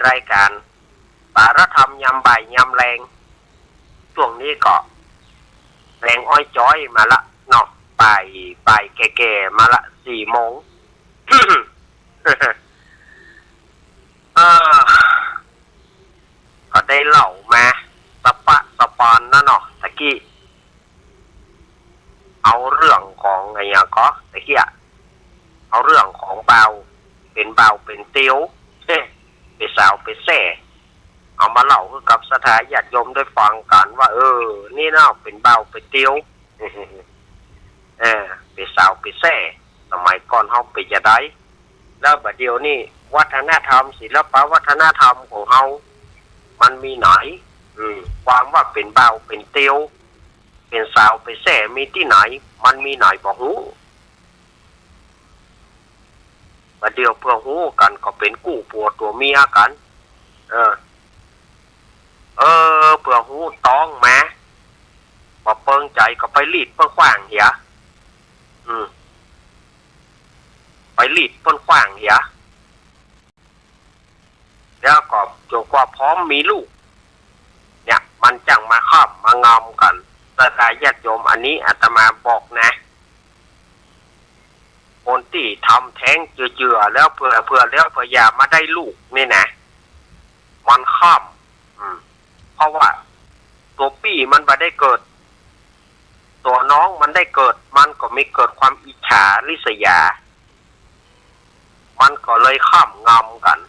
รายการสารธรรมยามบ่ายยามแรงช่วงนี้ก็แรงอ้อยจ้อยมาละเนาะบ่ายแก่ๆมาละ4 โมง ก็ได้เล่ามาสปอนนะเนาะตะกี้เอาเรื่องของไงก็ตะกี้เอาเรื่องของเบาเป็นเตียวเป็นสาวเป็นแส่เอามาเล่าให้กับสถาญาติโยมได้ฟังกันว่านี่เนาะเป็นเบาเป็นเตียวเป็นสาวเป็นแส่สมัยก่อนเฮาเป็นจะได้แล้วบัดเดี๋ยวนี้วัฒนธรรมศิลปวัฒนธรรมของเฮามันมีไหนความว่าเป็นเบาเป็นเตียวเป็นสาวเป็นแส่มีที่ไหนมันมีไหนบ่ฮู้บัดเดี๋ยวเพื่อฮู้กันก็เป็นกู้ผัวตัวเมียกันเพื่อฮู้ต้องแม้บ่เปิงใจก็ไปรีดเปิ้งขว้างเหียไปรีดเปิ้งขว้างเหียแล้วก็จนกว่าพร้อมมีลูกเนี่ยมันจังมาครอบมางอมกันแต่ญาติโยมอันนี้อาตมาบอกนะคนที่ทำแท้งเจือแล้วเพื่อแล้วเพื่ออย่ามาได้ลูกนี่นะมันข้ามเพราะว่าตัวปี้มันไม่ได้เกิดตัวน้องมันได้เกิดมันก็ไม่เกิดความอิจฉาริษยามันก็เลยข้ามงอมกัน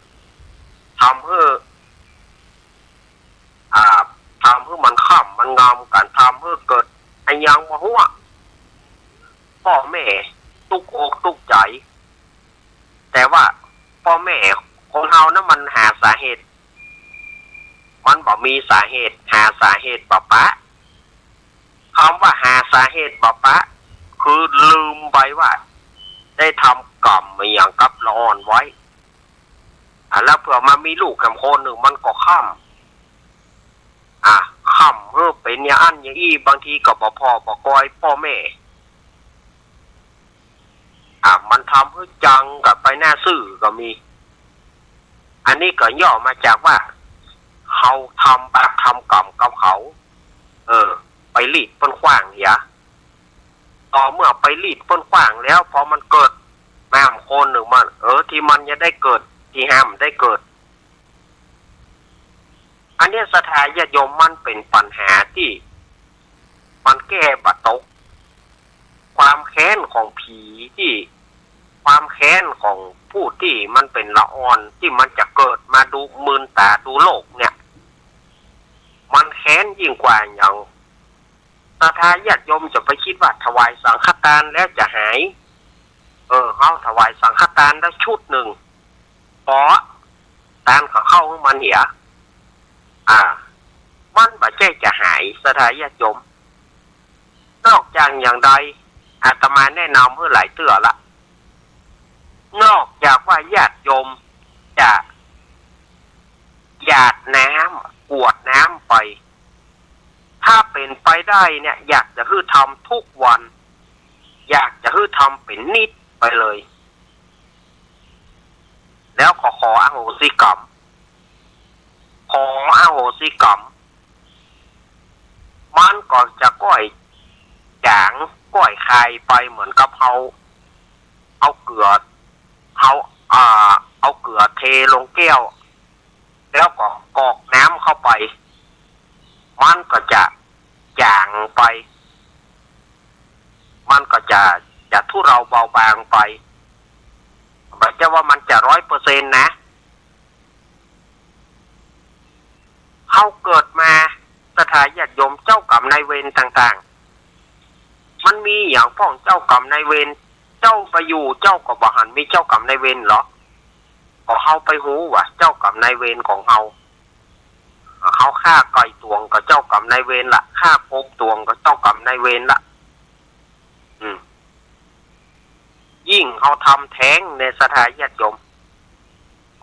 ทำให้มันข้ามมันงอมกันทำให้เกิดไอ้ยังมาหัวพ่อแม่ตุกอกตุกใจแต่ว่าพ่อแม่ของเฮานะมันหาสาเหตุมันบ่มีสาเหตุหาสาเหตุปะปะคำว่าหาสาเหตุปะปะคือลืมไปว่าได้ทำกรรมมาอย่างกับละอ่อนไว้แล้วเผื่อมามีลูกกับคนหนึ่งมันก็ข้ามเป็นอย่างอันอย่างอี้บางทีก็บ่พอบ่กอยพ่อแม่มันทำให้จังกับไปหน้าซื่อก็มีอันนี้ก็ย่อมาจากว่าเขาทำแบบทำกรรมกับเขาไปรีดป้นขว้างเหี้ยต่อเมื่อไปรีดป้นขว้างแล้วพอมันเกิดแม่มคนหนึ่งมันที่มันจะได้เกิดที่ห้ามได้เกิดอันนี้สถาญาติโยมมันเป็นปัญหาที่มันแก้บ่ตกความแค้นของผีที่ความแค้นของผู้ที่มันเป็นละอ่อนที่มันจะเกิดมาดูมืนตาดูโลกเนี่ยมันแค้นยิ่งกว่าอย่างสถาญาติโยมจะไปคิดว่าถวายสังฆทานแล้วจะหายเขาถวายสังฆทานแล้วชุดหนึ่งเพราะทานเขาเข้ามันเหียมันบ่ใช่จะหายสถาญาติโยมนอกจากอย่างใดอาตมาแนะนำเพื่อหลายเตื้อละนอกจากว่าญาติโยมจะหยาดน้ำกวดน้ำไปถ้าเป็นไปได้เนี่ยอยากจะให้ทำทุกวันอยากจะให้ทำเป็นนิดไปเลยแล้วขออโหสิกรรมมันก็จะก้อยจางก้อยคายไปเหมือนกับเอาเกลือเอาเกลือเทลงแก้วแล้วก็กรอกน้ำเข้าไปมันก็จะจางไปมันก็จะทุเราเบาบางไปไม่ใช่ว่ามันจะ 100% นะเขาเกิดมาสถาญาติโยมเจ้ากรรมนายเวรต่างๆมันมีอย่างพ้องเจ้ากรรมนายเวรเจ้าไปอยู่เจ้าก็บ่หันมีเจ้ากรรมนายเวรเหรอก็เฮาไปหูว่าเจ้ากรรมนายเวรของเฮาฆ่าไก่ตวงก็เจ้ากรรมนายเวรละฆ่ากบตวงก็เจ้ากรรมนายเวรละยิ่งเฮาทำแท้งในสถาญาติโยม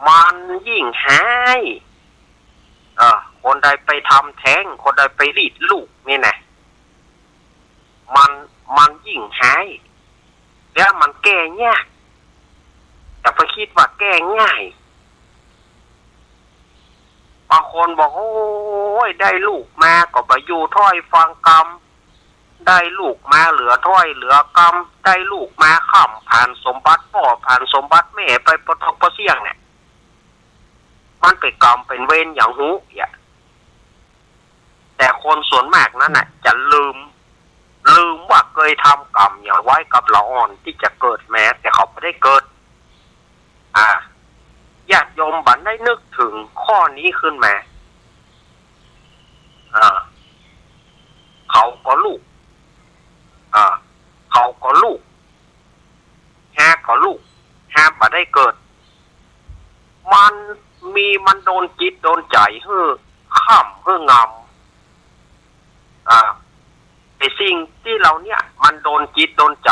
มันยิ่งหายคนใดไปทำแท้งคนใดไปรีดลูกนี่นะมันยิ่งหายแล้วมันแก้ยากแต่ไปคิดว่าแก้ง่าย คนบอกโอ้ยได้ลูกมาก็ไปอยู่ถ้อยฟังกรรมได้ลูกมาเหลือถ้อยเหลือกรรมได้ลูกมาข้ามผ่านสมบัติพ่อผ่านสมบัติแม่ไปประทบประเสี่ยงเนี่ยมันเป็นกรรมเป็นเวรอย่างหูอย่าแต่คนส่วนมากนั้นน่ะจะลืมว่าเคยทำกรรมอย่างไว้กับละอ่อนที่จะเกิดแม้แต่เขาไม่ได้เกิดญาติโยมบัดได้นึกถึงข้อนี้ขึ้นมาเขาก็ลูกเขาก็ลูกแฮก็ลูกแฮบัดได้เกิดมันโดนจิตโดนใจข้ามงำไอ้สิ่งที่เราเนี่ยมันโดนจิตโดนใจ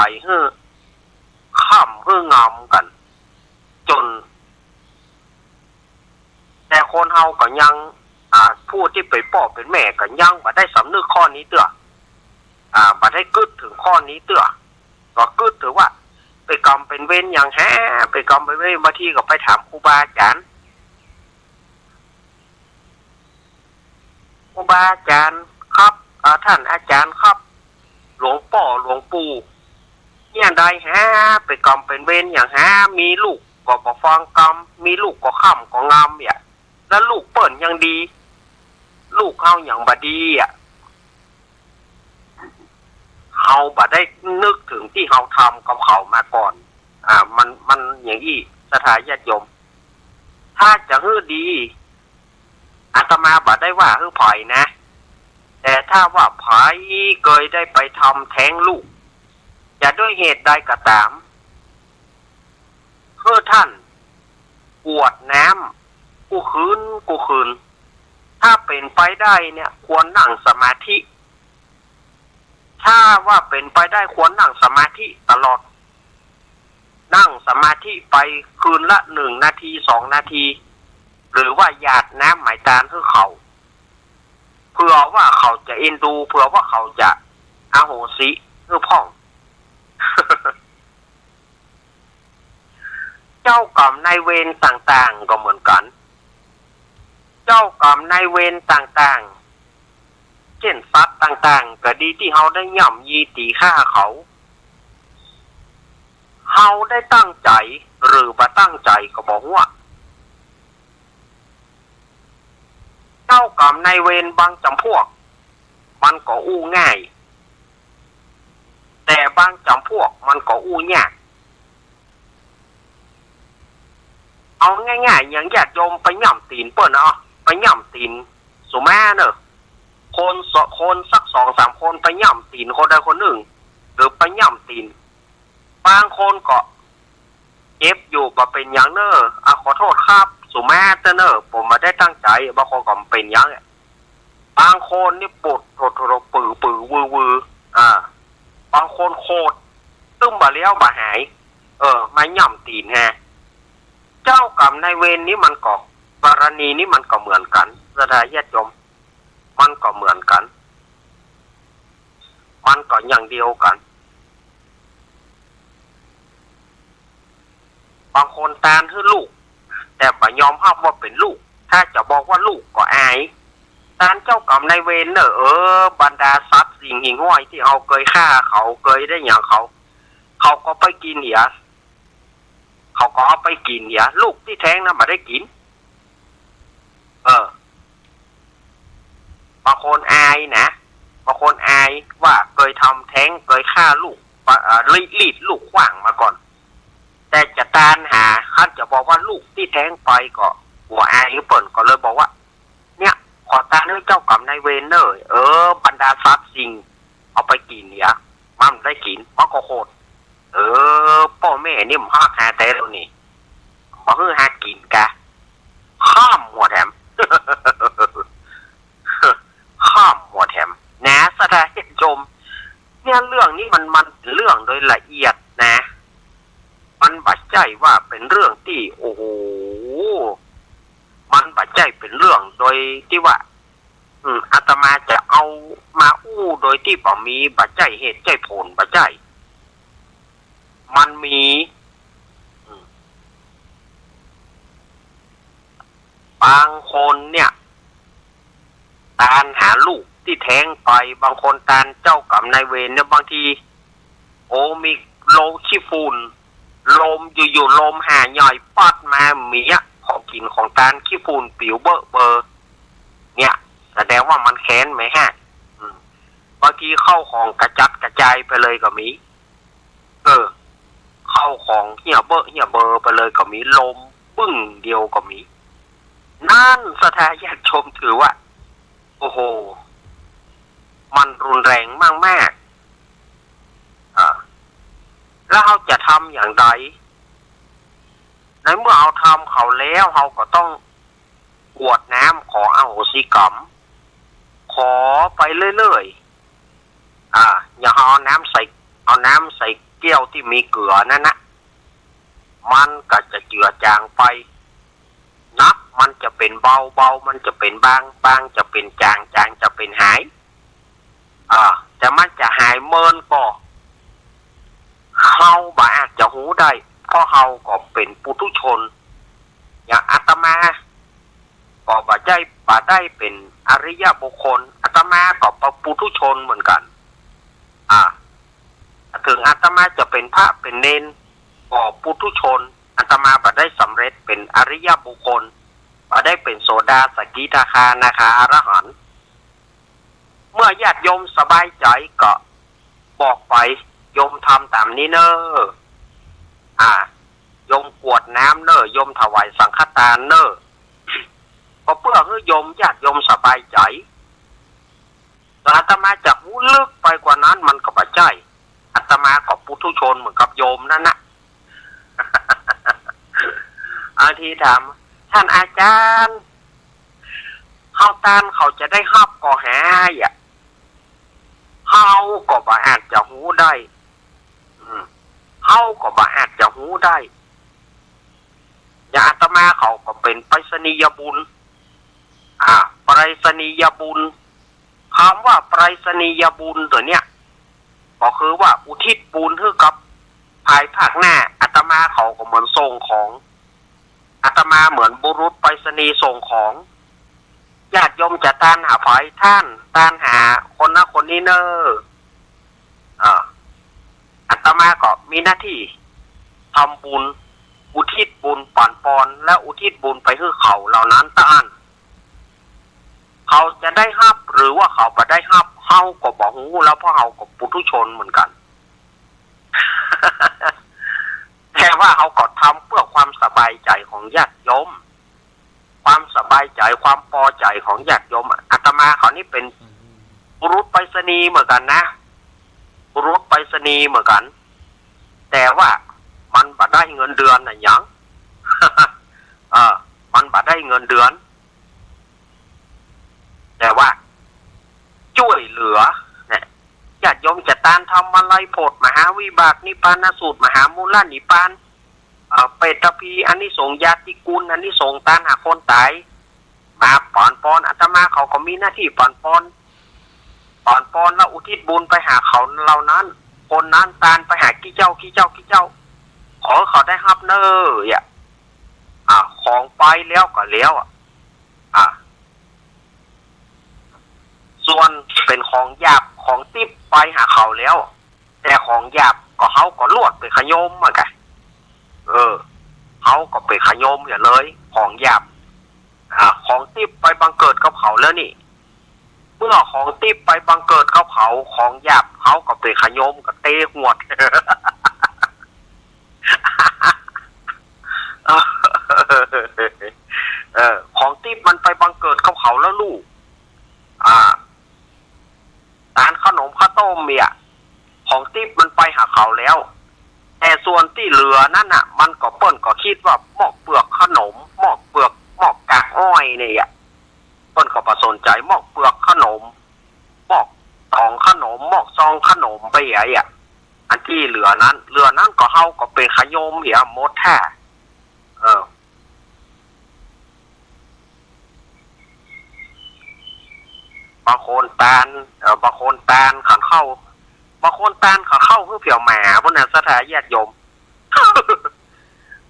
ข้ามงำกันจนแต่คนเฮาก็ยังผู้ที่ไปพ่อเป็นแม่ก็ยังบ่ได้สำนึกข้อนี้เตื้อบ่ได้กึศถึงข้อนี้เตื้อก็กึศถือว่าไปกรรมเป็นเวรอย่างแฮไปกรรมเป็นเวรบางทีก็ไปถามครูบาอาจารย์ครูบาอาจารย์ครับท่านอาจารย์ครับหลวงพ่อหลวงปู่เนี่ยได้ฮะไปกรรมเป็นเวรอย่างฮะมีลูกก็บ่ฟังกรรมมีลูกก็ข้ามก็งามเนี่ยแล้วลูกเปิ่นยังดีลูกเฮาอย่างบ่ดีเฮาบ่ได้นึกถึงที่เฮาทำกับเขามาก่อนมันอย่างอี้สถาญาติโยมถ้าจะดีอาตมาบ่ได้ว่าไผนะแต่ถ้าว่าไผเคยได้ไปทำแท้งลูกจะด้วยเหตุใดก็ตามท่านกวดน้ำกูคืนถ้าเป็นไปได้เนี่ยควรนั่งสมาธิถ้าว่าเป็นไปได้ควรนั่งสมาธิตลอดนั่งสมาธิไปคืนละ1 นาที2 นาทีหรือว่าหยาดน้ำหมายตาลให้เขาเพื่อว่าเขาจะเอ็นดูเพื่อว่าเขาจะอโหสิให้พ่อง เจ้ากรรมนายเวรต่างๆก็เหมือนกันเจ้ากรรมนายเวรต่างๆเช่นสัตว์ต่างๆก็ดีที่เขาได้ย่ำยีตีฆ่าเขาได้ตั้งใจหรือบ่ตั้งใจก็บอกว่าเจ้ากรรมนายเวรบางจำพวกมันก็อู้ง่ายแต่บางจำพวกมันก็อู้ยากเอาง่ายๆอย่างญาติโยมไปย่ำตีนเปิ้นไปย่ำตีนสุแม่เนอะคนสัก2-3 คนไปย่ำตีนคนใดคนหนึ่งหรือไปย่ำตีนบางคนก็เจ็บอยู่บ่เป็นอย่างเนอะขอโทษครับสุแม่เนอะผมไม่ได้ตั้งใจบางคนก็เป็นอย่างเนี่ยบางคนนี่ปวดโถปื้อวือบางคนโคตรตึ้มบ่เลี้ยวบ่หายมาย่ำตีนฮะเจ้ากรรมนายเวรนี้มันก็กรณีนี้มันก็เหมือนกันสถาญาติโยมมันก็เหมือนกันมันก็อย่างเดียวกันบางคนตานให้ลูกแต่บ่ยอมรับว่าเป็นลูกถ้าจะบอกว่าลูกก็อายตานเจ้ากรรมนายเวรเนอะบรรดาทรัพย์สิ่งหิ่งห้อยที่เอาเคยฆ่าเขาเคยได้อย่างเขาก็ไปกินเหียเขาก็เอาไปกินเนี่ยลูกที่แท้งนะมาได้กินบางคนอายนะบางคนอายว่าเคยทำแท้งเคยฆ่าลูกรีดลูกขว้างมาก่อนแต่จะตานหาท่านจะบอกว่าลูกที่แท้งไปก็หัวอายเปิ่นก็เลยบอกว่าเนี่ยขอตานให้เจ้ากรรมนายเวรเนอะบรรดาทรัพย์สิ่งเอาไปกินเนี่ยมันได้กินมันก็โคตรพ่อแม่นี่มันหาแต่แล้วนี่มาหากินกะข้ามหัวแถม ข้ามหัวแถมนะสถาญาติโยมเนี่ยเรื่องนี้มันเรื่องโดยละเอียดนะมันบัดใจว่าเป็นเรื่องที่โอ้โหมันบัดใจเป็นเรื่องโดยที่ว่าอาตมาจะเอามาอู้โดยที่บ่มีบัดใจเหตุใจผลบัดใจมันมีบางคนเนี่ย านหาลูกที่แท้งไปบางคนตานเจ้ากรรมนายเวรเนี่ยบางทีโอ้มีโลขี้ฝุ่นลมอยู่ๆลมหาย่อยปัดมาเมียของกินของตานขี้ฝุ่นปิวเบอเนี่ยแสดงว่ามันแค้นไหมฮะบางทีเข้าของกระจัดกระจายไปเลยก็มีเข้าของเหี่ยเบอไปเลยก็มีลมปึ้งเดียวก็มีนั่นสถานญาติชมถือว่าโอ้โหมันรุนแรงมากแล้วเราจะทำอย่างไรในเมื่อเอาทำเขาแล้วเราก็ต้องกวดน้ำขออโหสิกรรมขอไปเรื่อยๆอย่าเอาน้ำใส่แก้วที่มีเกลือนั่นนะมันก็จะเจือจางไปนักมันจะเป็นเบามันจะเป็นบางจะเป็นจางจะเป็นหายแต่มันจะหายเมินก็เฮาบ่อาจจะหูได้เพราะเฮาก็เป็นปุถุชนอย่างอาตมาก็บ่ได้เป็นอริยบุคคลอาตมาก็เป็นปุถุชนเหมือนกันถึงอาตมาจะเป็นพระเป็นเณรก็ปุถุชนอาตมาบ่ได้สำเร็จเป็นอริยบุคคลบ่ได้เป็นโสดาสกิทาคานาคาอรหันต์เมื่อญาติโยมสบายใจก็บอกไปโยมทำตามนี้เนอะโยมกวดน้ำเนอะโยมถวายสังฆทานเนอะก็เพื่อให้โยมญาติโยมสบายใจแต่อาตมาจะหูลึกไปกว่านั้นมันก็บ่ใช่อาตมาก็ปุถุชนเหมือนกับโยมนั่นนะอาทีถามท่านอาจารย์เขาตานเขาจะได้ฮับก่อหาเฮาก็บ่อาจจะหูได้เฮาก็บ่อาจจะหูได้อย่างอาตมาเขาก็เป็นไปรษณียบุญไปรษณียบุญคำว่าไปรษณียบุญตัวเนี้ยก็คือว่าอุทิศบุญให้กับภายภาคหน้าอาตมาเขาก็เหมือนส่งของอาตมาเหมือนบุรุษไปรษณีย์ส่งของญาติโยมจะตานหาฝ่ายท่านตานหาคนนั้นคนนี้เนอะอาตมาก็มีหน้าที่ทำบุญอุทิศบุญปั่นปอนและอุทิศบุญไปให้เขาเหล่านั้นตานเขาจะได้ฮับหรือว่าเขาไม่ได้ฮับเฮาก็บอกหูแล้วเพราะเฮาก็ปุถุชนเหมือนกัน แต่ว่าเฮาก็ทำเพื่อความสบายใจของญาติโยมความสบายใจความพอใจของญาติโยมอาตมาเขานี่เป็นบุรุษไปรษณีย์เหมือนกันนะบุรุษไปรษณีย์เหมือนกันแต่ว่ามันบ่ได้เงินเดือนน่ะหยัง มันบ่ได้เงินเดือนแต่ว่าช่วยเหลือเนี่ยญาติโยมจะตานทำอะไรโพธิมหาวิบากนิพพานสูตรมหามูลนิพพานเปตพีอันนี้ส่งญาติกุลอันนี้ส่งตานหาคนตายมาป่อนปอนอาตมาเขาก็มีหน้าที่ป่อนปอนแล้วอุทิศบุญไปหาเขาเหล่านั้นคนนั้นตานไปหาขี้เจ้าขอเขาได้รับเนอของไปแล้วก็แล้วส่วนเป็นของหยาบของติ๊บไปหาเขาแล้วแต่ของหยาบก็เขาก็ลวดไปขยมมาไงเขาก็ไปขยมอย่างเลยของหยาบของติ๊บไปบังเกิดกับเขาแล้วนี่เมื่อของติ๊บไปบังเกิดกับเขาของหยาบเขาก็ไปขยมกับเตะหวด ของติ๊บมันไปบังเกิดกับเขาแล้วลูกทานขนมข้าวต้มเนี่ยของติ๊บมันไปหาเขาแล้วแต่ส่วนที่เหลือนั่นน่ะมันก็เปิ้นก็คิดว่าหมอกเปลือกขนมหมอกเปลือกหมอกกากอ้อยเนี่ยเปิ้นก็บ่สนใจหมอกเปลือกขนมหมอกของขนมหมอกซองขนมไปอันที่เหลือนั้นก็เฮาก็เป็นขยมหมดแท้บางคนตานขันเข้าบางคนตานขันเข้าคือเผียวหมาพวกนั้นสถานญาติโยม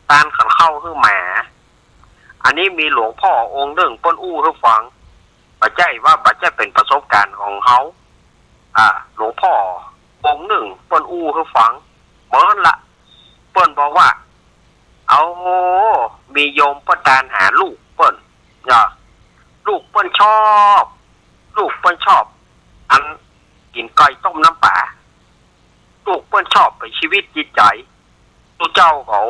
ตานขันเข้าคือหมาอันนี้มีหลวงพ่อองค์หนึ่งป้นอู้ให้ฟัง ปัจจัยว่าปัจจัยเป็นประสบการณ์ของเขาหลวงพ่อองค์หนึ่งเปิ้นอู้ให้ฟังเหมือนละเปิ้นบอกว่าเอามีโยมเปิ้นตามหาลูกเปิ้นลูกเปิ้นชอบอันกินไก่ต้มน้ำปลาลูกเปิ้นชอบไปชีวิตจิตใจตัวเจ้าของ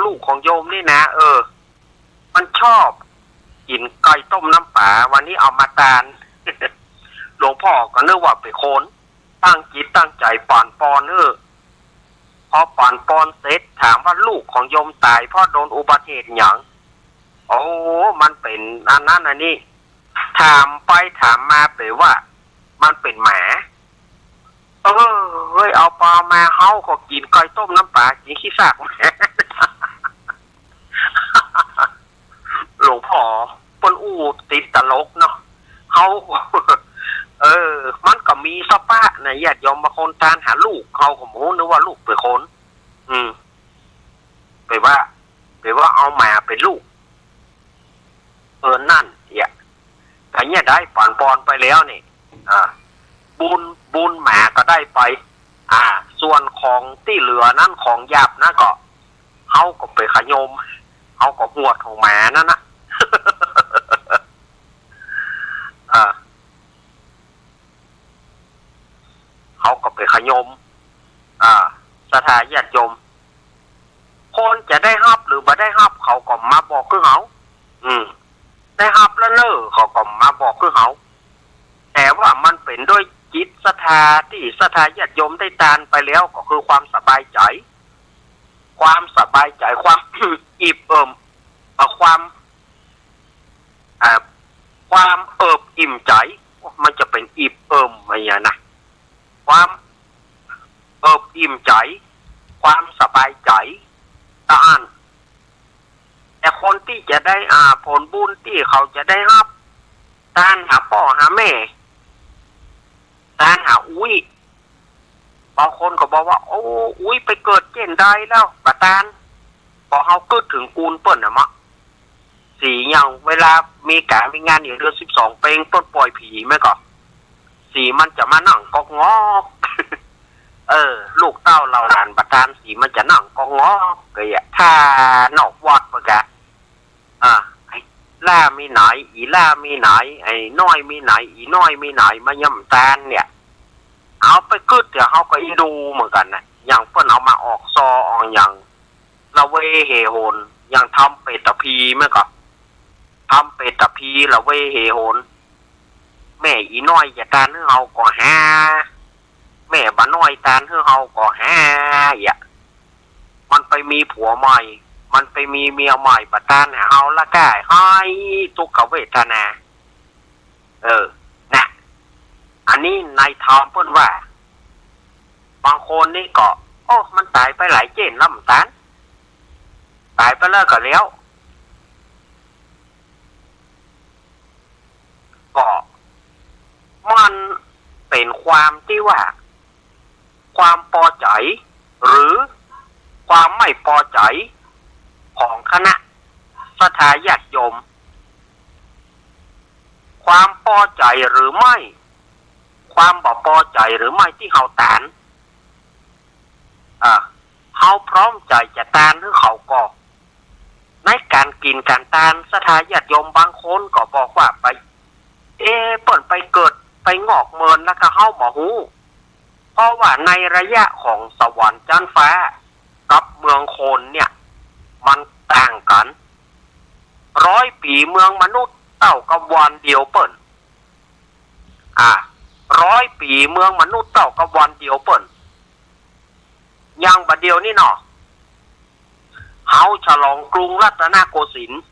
ลูกของโยมนี่นะมันชอบกินไก่ต้มน้ำปลาวันนี้เอามาตาน หลวงพ่อก็นึกว่าไปโคนตั้งจิตตั้งใจป่อนปอนพอป่อนปอนเสร็จถามว่าลูกของโยมตายเพราะโดนอุบัติเหตุหยังมันเป็นอันนั้นอันนี้ถามไปถามมาไปว่ามันเป็นหมาเฮ้ยเอาปลามาเฮาก็กินไก่ต้มน้ำปลากินขี้ซากหมาหลวงพ่อปนอู้ติดตลกเนาะเฮามันก็มีสปะนะญาติโยมบางคนตามหาลูกเขาก็บ่รู้นึกว่าลูกเป็นคนไปว่าเอาหมาเป็นลูกนั่นแต่เนี่ยได้ปอนไปแล้วนี่บุญหมาก็ได้ไปส่วนของที่เหลือนั่นของหยาบนะก็เฮาก็ไปขยมเฮาก็หวดของหมานั่นนะเขาก็ไปขยมสถาญาติโยมคนจะได้ฮับหรือบ่ได้ฮับเขาก็มาบอกคือเขาได้ฮับแล้วเขาก็มาบอกคือเขาแต่ว่ามันเป็นด้วยจิตศรัทธาที่ศรัทธาญาติโยมได้ตานไปแล้วก็คือความสบายใจความอิ่มความอิ่มใจมันจะเป็นอิ่มอะไรอย่างนะความอิ่มใจความสบายใจแต่คนที่จะได้ผลบุญที่เขาจะได้รับตานหาพ่อหาแม่ตานหาอุ้ยบางคนก็บอกว่าอุ้ยไปเกิดเจนได้แล้วปะตานพอเขาเกิดถึงกูลเปิ้นมะสีอย่างเวลามีงานอย่างเดือน12เพลงต้นปล่อยผีไหมก็สีมันจะมานั่งกอกงอกลูกเต้าเราหลานประธานสีมันจะนั่งกอกงอกเลยถ้านอกวัดปะกะไอ้ล่ามีไหนอีล่ามีไหนไอ้น้อยมีไหนอีน้อยมีไหนมาย่ำตานเนี่ยเอาไปกึดเดี๋ยวเขาก็อีดูเหมือนกันนะอย่างเพิ่นเอามาออกซอออกอย่างละเวเฮโหนอย่างทำเปตพีไหมก็ทำเปตพีละเวเฮโหนแม่อีน้อยจะตานให้เฮาก็หาแม่บ้าน้อยตานให้เฮาก็หามันไปมีผัวใหม่มันไปมีเมียใหม่ประทานให้เฮาละก้ายให้ทุกขเวทนานะอันนี้ในธรรมเพิ่นว่าบางคนนี่ก็มันตายไปหลายเจนแล้วมันตานตายไปแล้วก็แล้วก็มันเป็นความที่ว่าความพอใจหรือความไม่พอใจของคณะศรัทธาญาติโยมความพอใจหรือไม่ความบ่พอใจหรือไม่ที่เขาตานเขาพร้อมใจจะตานหรือเขาก็ในการกินการตานศรัทธาญาติโยมบางคนก็บอกว่าไปเปิ่นไปเกิดไปงอกเมินแล้วก็เฮาบ่ฮู้เพราะว่าในระยะของสวรรค์ชั้นฟ้ากับเมืองโคนเนี่ยมันต่างกัน100 ปีเมืองมนุษย์เท่ากับวันเดียวเปิ่น100 ปีเมืองมนุษย์เท่ากับวันเดียวเปิ่นอย่างบัดเดียวนี่เนาะเฮาฉลองกรุงรัตนโกสินทร์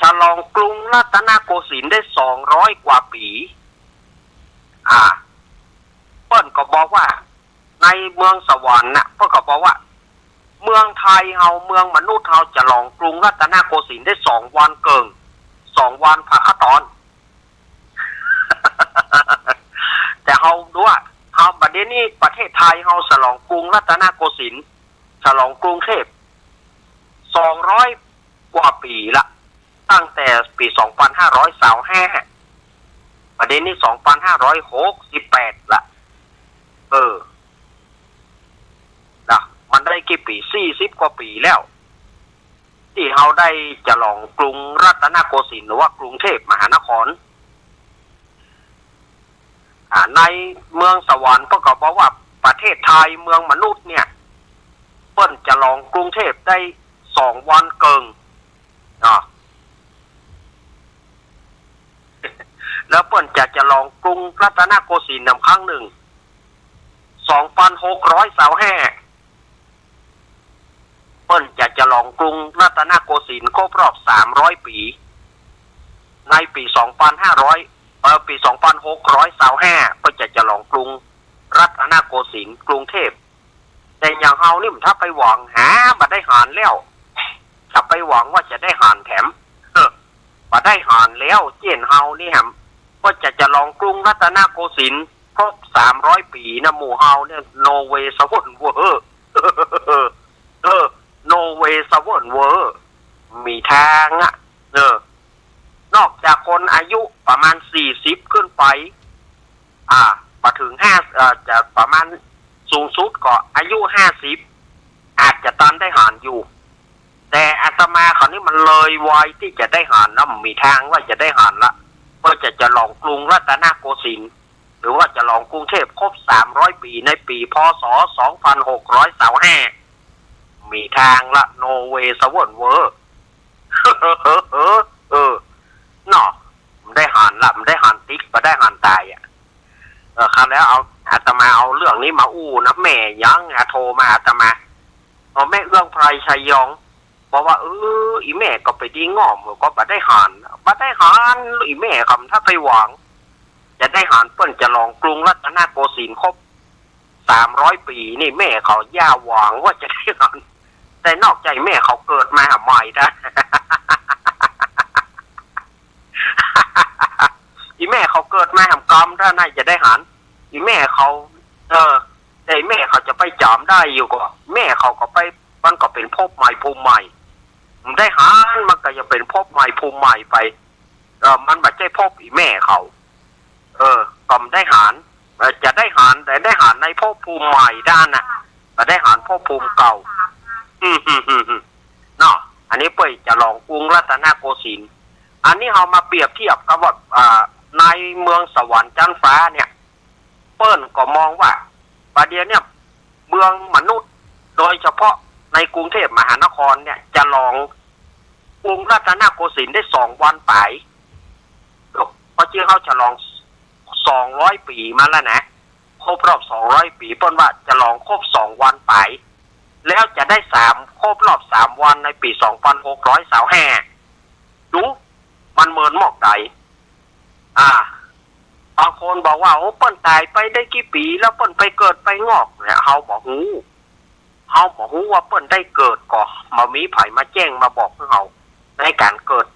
ฉลองกรุงรัตนโกสินทร์ได้200 กว่าปีเปิ้นก็บอกว่าในเมืองสวรรค์น่ะเปิ้นก็บอกว่าเมืองไทยเฮาเมืองมนุษย์เฮาฉลองกรุงรัตนโกสินทร์ได้2 วันเกิง2 วันพระคตอน แต่เฮาดูว่าเฮาบัดนี้ประเทศไทยเฮาฉลองกรุงรัตนโกสินทร์ฉลองกรุงเทพ200 กว่าปีละ ตั้งแต่ปี2525ประเด็นนี้2568ละนะมันได้กี่ปี40กว่าปีแล้วที่เราได้จะลองกรุงรัตนโกสินทร์หรือว่ากรุงเทพมหานครในเมืองสวรรค์ก็บอกว่าประเทศไทยเมืองมนุษย์เนี่ยเปิ้นจะลองกรุงเทพได้2 วันเกิงแล้วเปิ้นจะลองกรุงรัตนโกสินทร์ครั้งหนึ่ง2625เปิ้นจะลองกรุงรัตนโกสินทร์ครบรอบ300ปีในปีปี2625เปิ้นจะลองกรุงรัตนโกสินทร์กรุงเทพแต่อย่างเฮานี่ถ้าไปหวังหาบ่ได้หารแล้วถ้าไปหวังว่าจะได้หารแถมบ่ได้หารแล้วเจียนเฮานี่แหมก็จะลองกรุงรัตนโกสินทร์ครบ300ปีนะหมู่เฮาเนี่ยโนเวย์สวอนเวอร์โนเวย์สวอนเวอร์มีทางนอกจากคนอายุประมาณ40ขึ้นไปมาถึงจะประมาณสูงสุดก็อายุ50อาจจะตันได้หารอยู่แต่อาตมาเขานี่มันเลยวัยที่จะได้หารนะมีทางว่าจะได้หารละเพื่อจะลองกรุงรัตนโกสินทร์หรือว่าจะลองกรุงเทพครบ300ปีในปีพ.ศ. 2625มีทางละโนเวย์สวอนเวอร์เนาะมันได้หารละมันได้หารติ๊กมาได้หารตายคราวแล้วเอาอาตมาเอาเรื่องนี้มาอู้นะแม่ยังโทรมาอาตมาแม่เอื้องไพรชัยยองบอกว่าอีแม่ก็ไปดีง่อมก็บ่ได้หารอีแม่คำถ้าไปหวังจะได้หารเปิ้นจะลองกรุงรัตนโกสินทร์ครบ300ปีนี่แม่เขาย่าหวังว่าจะได้หารแต่นอกใจแม่เขาเกิดมาใหม่ได้อีแม่เขาเกิดมาทำกรรมถ้าน่าจะได้หารอีแม่เขาแต่แม่เขาจะไปจามได้อยู่ก็แม่เขาก็ไปมันก็เป็นภพใหม่ภูมิใหม่มันได้หารมันก็จะเป็นภพใหม่ภูมิใหม่ไปมันไม่ใช่ภพอีแม่เขาก็ได้หารจะได้หารแต่ได้หารในภพภูมิใหม่ด้านน่ะก็ได้หารภพภูมิเก่าเนาะอันนี้เปิ้ลจะลองกรุงรัตนโกสินทร์อันนี้เรามาเปรียบเทียบกับว่าในเมืองสวรรค์จันทร์ฟ้าเนี่ยเปิ้ลก็มองว่าประเดี๋ยวเนี่ยเมืองมนุษย์โดยเฉพาะในกรุงเทพมหานครเนี่ยจะลองกรุงรัตนโกสินทร์ได้2 วันไปเพราะชื่อเขาจะลอง200ปีมาแล้วนะครบรอบ200ปีเปิ้ลว่าจะลองครบ2 วันไปแล้วจะได้ครบรอบ3 วันในปี2625ดูมันเหมือนหมอกใดบางคนบอกว่าโอ้เปิ้นตายไปได้กี่ปีแล้วเปิ้นไปเกิดไปงอกเนี่ยเฮาบอกฮู้ว่าเปิ้นได้เกิดก่อมามีไผมาแจ้งมาบอกเฮาในการเกิด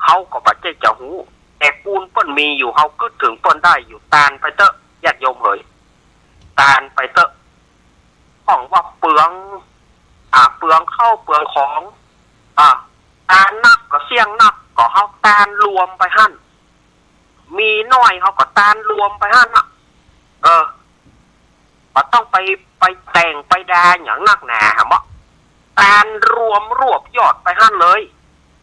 เฮาก็บ่ใจจะฮู้แต่ปูนเปิ้นมีอยู่เฮาคิดถึงเปิ้นได้อยู่ตานไปเถอะญาติโยมเอ้ยตานไปเถอะของว่าเปลืองเข้าเปลืองของตานนักก็เสี่ยงนักก็เฮาตานรวมไปหั่นมีน้อยเขาก็ตานรวมไปหั่นบ่ต้องไปแต่งไปดาอย่างนักหนาบ่ตานรวบยอดไปหั่นเลย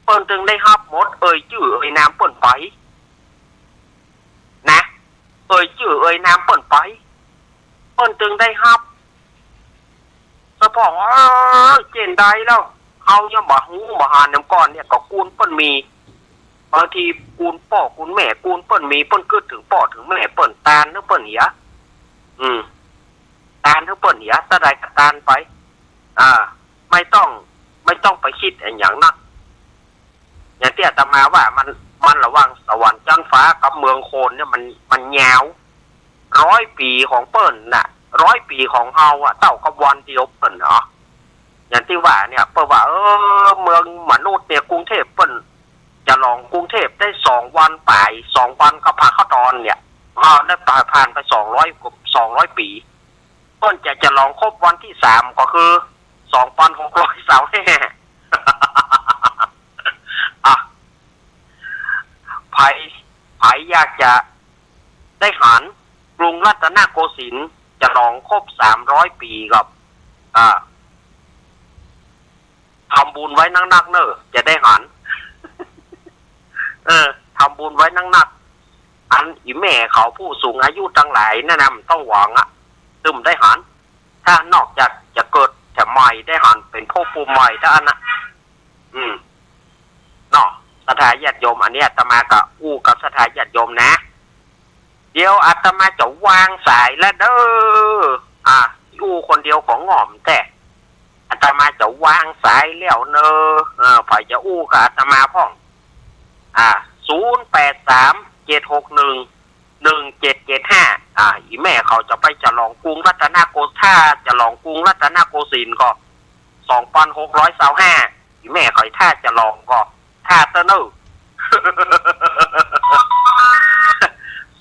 เปิ้นถึงได้รับหมดชื่อนามเปิ้นไปนะชื่อนามเปิ้นไปเปิ้นถึงได้รับเฉพาะเจนใดแล้วเฮายังบ่ฮู้บ่หานนำก่อนเนี่ยก็กูลเปิ้นมีบางทีกูลพ่อกูลแม่กูลเปิ้นมีเปิ้นคิดถึงพ่อถึงแม่เปิ้นตานเนาะเปิ้นเหียตานเนาะเปิ้นเหียซะได้ก็ตานไปไม่ต้องไปคิดอันหยังนักอย่างที่อาตมาว่ามันระหว่างสวรรค์จันทร์ฟ้ากับเมืองโคนเนี่ยมันยาว100 ปีของเปิ้นน่ะ100 ปีของเฮาเท่ากับวันเดียวเปิ้นเนาะอย่างที่ว่าเนี่ยเปิ้นว่าเมืองมนุษย์เนี่ยกรุงเทพเปิ้นจะลองกรุงเทพได้2 วันไป2 วันก็พาเข้าตอนเนี่ยได้ผ่านไป200 ปีเปิ้นจะลองครบวันที่3ก็คือ2625 นโกสินทร์จะลองครบ300 ปีกับทำบุญไว้นักๆเนอะจะได้หัน ทำบุญไว้นักๆอันอีแม่เขาผู้สูงอายุทั้งหลายนั่นนะต้องหวังซึมได้หันถ้านอกจากจะเกิดจะใหม่ได้หันเป็นพ่อปูใหม่ท่านนะเนาะสถาญาติโยมอันนี้อาตมากับอู้กับสถาญาติโยมนะเดี๋ยวอาตมาจะวางสายแล้วเด้ออู้คนเดียวของหง่อมแต่อาตมาจะวางสายแล้วเนอะฝ่ายจะอู้กับอาตมาพ่อง0837611775อีแม่เขาจะไปจะลองกรุงรัตนโกสินทร์ถ้าจะลองกรุงรัตนโกสินทร์ก็2,625อีแม่เขาถ้าจะลองก็ถ้าเตอร์เนอร์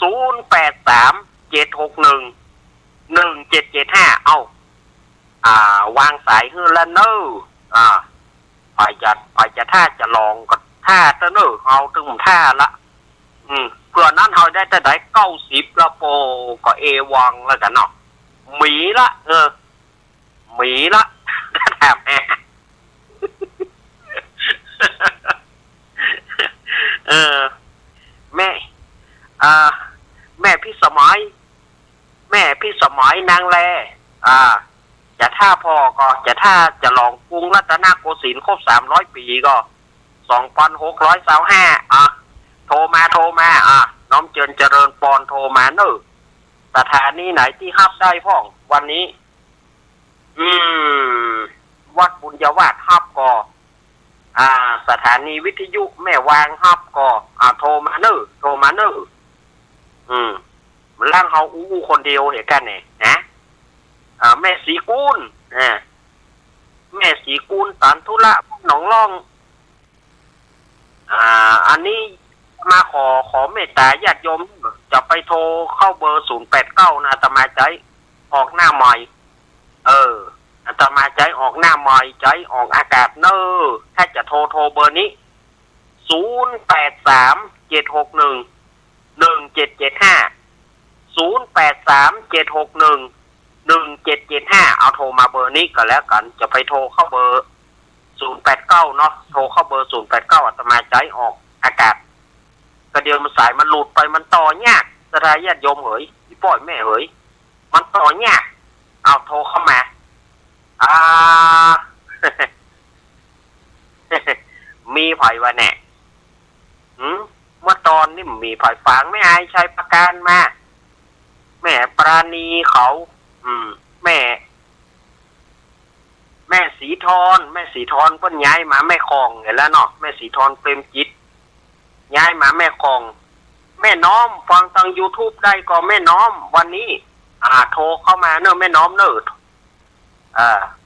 0837611775วางสายฮือละเนอไปจะถ้าจะลองก็ถ้าเตอร์เนอร์เอาถึงท่าละเพื่อนั้นเขาได้แต่ได้90ละโปก็เอวังแล้วกันเนาะหมีละหมีละถ้าถามแม่แม่พี่สมัยนางแลจะถ้าพอก็จะถ้าจะลองกรุงรัตนโกสินทร์ครบ300 ปีก็2,625โทรมาน้อมเจริญปอนโทรมาเนอะสถานีไหนที่ฮับได้พ่องวันนี้วัดบุญยวาสฮับก็สถานีวิทยุแม่วางฮับก็โทรมาเนอะมันล่างเฮาอู้คนเดียวเหตุกันเนี่ยนะแม่สีกูลแม่สีกูลตันธุระหนองล่องอันนี้มาขอเมตตาญาติโยมจะไปโทรเข้าเบอร์089นะอาตมาใจออกหน้าใหม่อาตมาใจออกหน้าใหม่ใจออกอากาศเนอะถ้าจะโทรเบอร์นี้0837611775 0837611775เอาโทรมาเบอร์นี้ก็แล้วกันจะไปโทรเข้าเบอร์089เนาะโทรเข้าเบอร์089อาตมาใจออกอากาศก็เดี๋ยวมันสายมันหลุดไปมันต่อยากสถาญาติโยมเอ๋ยพี่ป้อยแม่เอ๋ยมันต่อยากเอาโทรเข้ามามีไผวะแน่เมื่อตอนนี่มีไผฟางไม่อายใช้ประการมาแม่ปราณีเขาแม่สีทอนเพิ่นย้ายมาแม่คลองเห็นแล้วเนาะแม่สีทอนเปรมจิตย้ายมาแม่คลองแม่น้อมฟังทาง YouTube ได้ก็แม่น้อมวันนี้โทรเข้ามาเนอะแม่น้อมเนอะ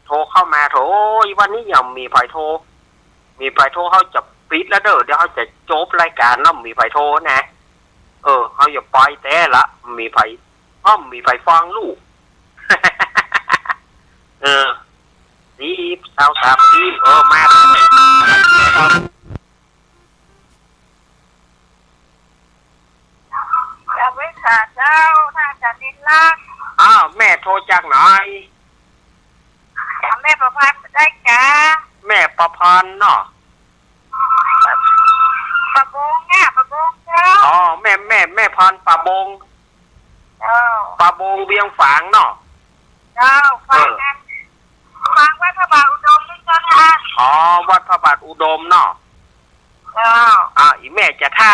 โทรเข้ามาโถวันนี้ยังมีไผโทรเขาจะปิดแล้วเด้อเดี๋ยวเขาจะจบรายการแล้วมีไผโทรนะเขาอย่าปล่อยแต่ละมีไผฟังลูก10 23มาจะไม่ขาดเจ้าถ้าจะดินล่างแม่โทรจากไหนแม่ประพันธ์ได้จ้าแม่ประพันธ์เนาะประบงเนี่ยประบงเจ้าแม่พันธ์ประบงประบงเวียงฝางเนาะเจ้าฟังวัดพระบาทอุดมนี่เจ้าค่ะวัดพระบาทอุดมเนาะอีแม่จะท่า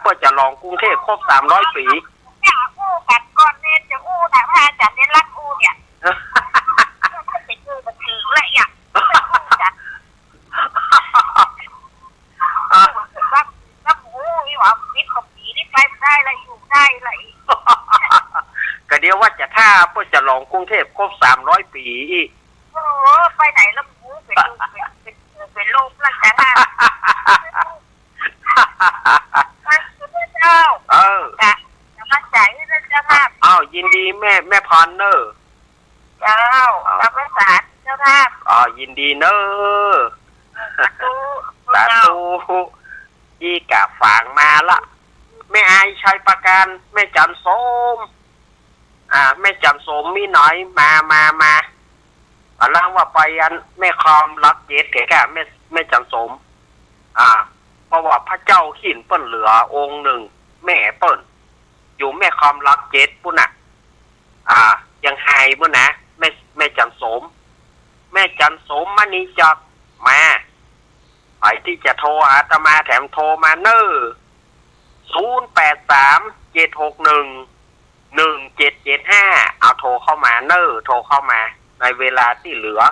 เพื่อจะลองกรุงเทพครบ300 ปีเนี่ยอู้กันก่อนเนี่ยจะอู้นะพระอาจารย์เนี่ยรักอู้เนี่ยจะคือมันคืออะไรอย่างรับอู้อีหว่าวิทย์กับผีนี่ไปได้อะไรอยู่ได้อะไรก็เดี๋ยวว่าจะท่าเพื่อจะลองกรุงเทพครบ300 ปีไปไหนแล้วอู้เป็นโลกลักษณะเจ้าจะมาจ่ายให้เจ้าค่ะยินดีแม่พันเนอร์เจ้ารับประสานเจ้าค่ะยินดีเนอร์สาธุอีกะฝางมาละแม่อายชัยประการแม่จันส้ม แม่จันสมมีหน่อยมาล่างว่าไปอันแม่คอมรักเจ็ดแก่แม่จันสมเพราะว่าพระเจ้าขินเปิ้นเหลือองค์หนึ่งแม่เปิ้นอยู่แม่คอมรักเจ็ดปุ่นน่ะยังไฮปุ่นนะแม่จันสมแม่จันสมมณีจักมาไปที่จะโทรอาตมาแถมโทรมาเนอ0837611775เอาโทรเข้ามาเนอโทรเข้ามาในเวลาที่เหลือ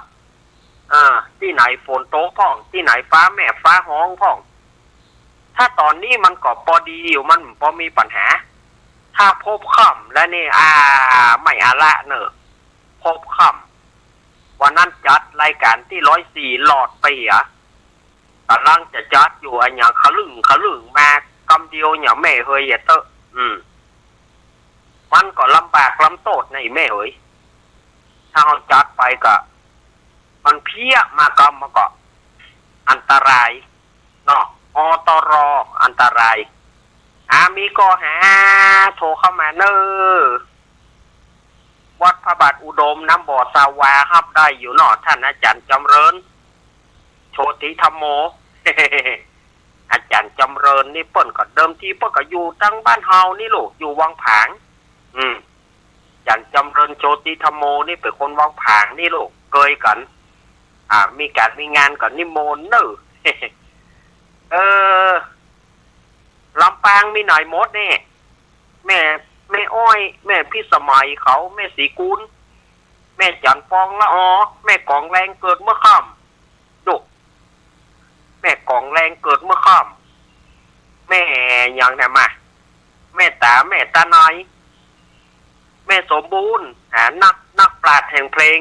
ที่ไหนฝนโต๊ะพ่องที่ไหนฟ้าแม่ฟ้าห้องพ่องถ้าตอนนี้มันก็พอดีอยู่มันพอมีปัญหาถ้าพบค่ำแล้วนี่ไม่ละเนอพบค่ำวันนั้นจัดรายการที่104หลอดไปกำลังจะจัดอยู่อันอย่างขลึงมากำเดียวอย่างแม่เฮยอย่าเตอะมันก็ลำบากลำโตดในแม่เฮยถ้าเราจัดไปก็มันเพี้ยมากำมาก็อันตรายเนาะตรอันตรายมีก็โทรเข้ามาเนอวัดพระบาทอุดมน้ำบ่อสาวาฮับได้อยู่เนาะท่านอาจารย์จำเริญโชติธรรมโม อาจารย์จำเริญนี่เปิ้นก็เดิมทีเปิ้นก็อยู่ตั้งบ้านเฮานี่ลูกอยู่วังผางอาจารย์จำเริญโชติธรรมโมนี่เป็นคนวังผางนี่ลูกเคยกันมีการมีงานก่อนนิมนต์เนอะลำปางมีหน่อยมดเนี่ยแม่อ้อยแม่พี่สมัยเขาแม่สีกุลแม่จันฟองละแม่กองแรงเกิดเมื่อค่ำดุแม่กองแรงเกิดเมื่อค่ำแม่ยังไงมาแม่ตาน้อยแม่สมบูรณ์นักปราชญ์แห่งเพลง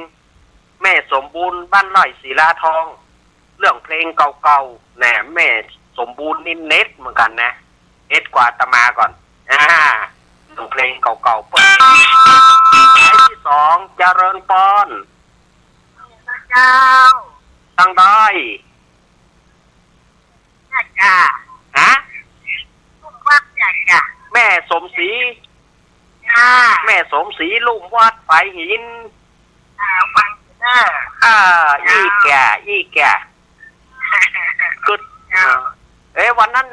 แม่สมบูรณ์บ้านไร่ศิลาทองเรื่องเพลงเก่าๆแม่สมบูรณ์นี่เน็ตเหมือนกันนะเน็ตกว่าตมาก่อนเรื่องเพลงเก่าๆเปิดไอ้ที่2เจริญปอนเจ้าตั้งได้จ้าลุงวัดจ้าแม่สมศรีแม่สมศรีลุงวัดไฟหินฟังอีแก่คือวันนั้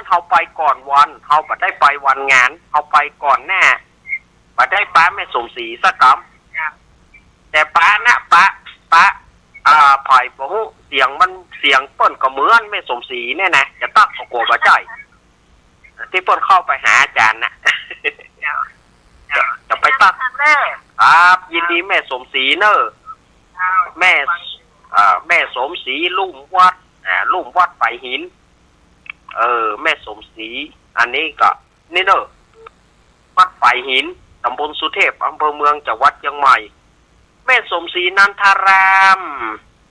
นเขาไปก่อนวันเขาบ่ได้ไปวันงานเขาไปก่อนแน่บ่ได้ป้าแม่สมศรีสักคำแต่ป้านะป้าไผ่บ่ฮู้เสียงเปิ้นก็เหมือนแม่สมศรีเนี่ยนะจะตักโกบ่ใจที่เปิ้นเข้าไปหาอาจารย์นะจะไปตักครับยินดีแม่สมศรีเนอะแม่สมศรีลุ่มวัดไฟหินแม่สมศรีอันนี้ก็นี่เนอะวัดไฟหินตำบลสุเทพอำเภอเมืองจังหวัดเชียงใหม่แม่สมศรีนันทาราม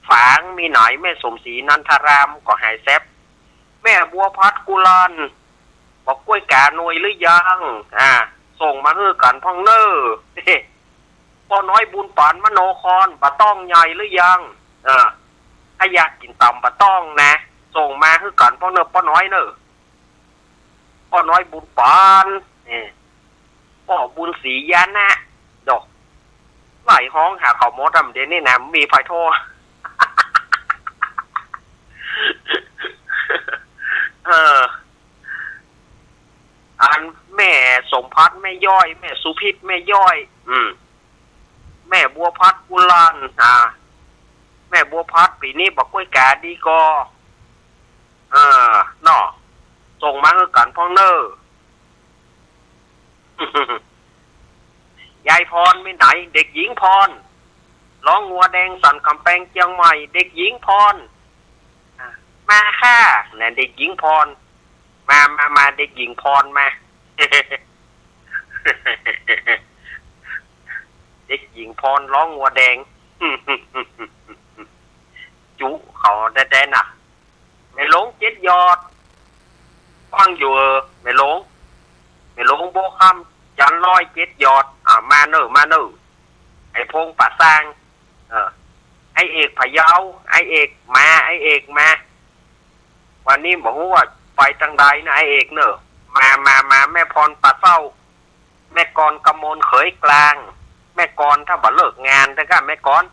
ฝางมีหน่อยแม่สมศรีนันทารามก็หายแซบแม่บัวพัดกุลันบอกกล้วยกาหน่วยหรือยังส่งมาฮื้อกันพ่องเนอพ่อน้อยบุญปานมโนครบะต้องใหญ่หรือยังถ้าอยากกินตำบะต้องนะส่งมาฮื้อกันพ่อเนอพ่อน้อยเนอพ่อน้อยบุญปานพ่อบุญศรียานะดอกไหลห้องหาเขาหมดเดี๋ยวนี้นะมีไฟโทอันแม่สมพัฒน์แม่ย่อยแม่สุพิษแม่ย่อยแม่บัวพัดกุลันแม่บัวพัดปีนี้บอกกล้วยกาดีก็เนาะส่งมาคือกันพ่อเนอ ยายพรไม่ไหนเด็กหญิงพรร้องงัวแดงสันกำแพงเชียงใหม่เด็กหญิงพรมาค่ะเนี่ยเด็กหญิงพรมาเด็กหญิงพรมา เด็กหญิงพรร้องงัวแดง จุเขาได้น่ะไม่หลง7 ยอดฟังอยู่ไม่หลงโบคำจัน107 ยอดมาเนอไอ้พงป่าสร้างไอ้เอกพะเยาไอ้เอกมาวันนี้บอกว่าไปทางใดนะไอ้เอกเนอะมาแม่พรป่าเศร้า แม่กรกำมลเขยกลางแม่กรถ้าบ่เลิกงานแต่ก็แม่กร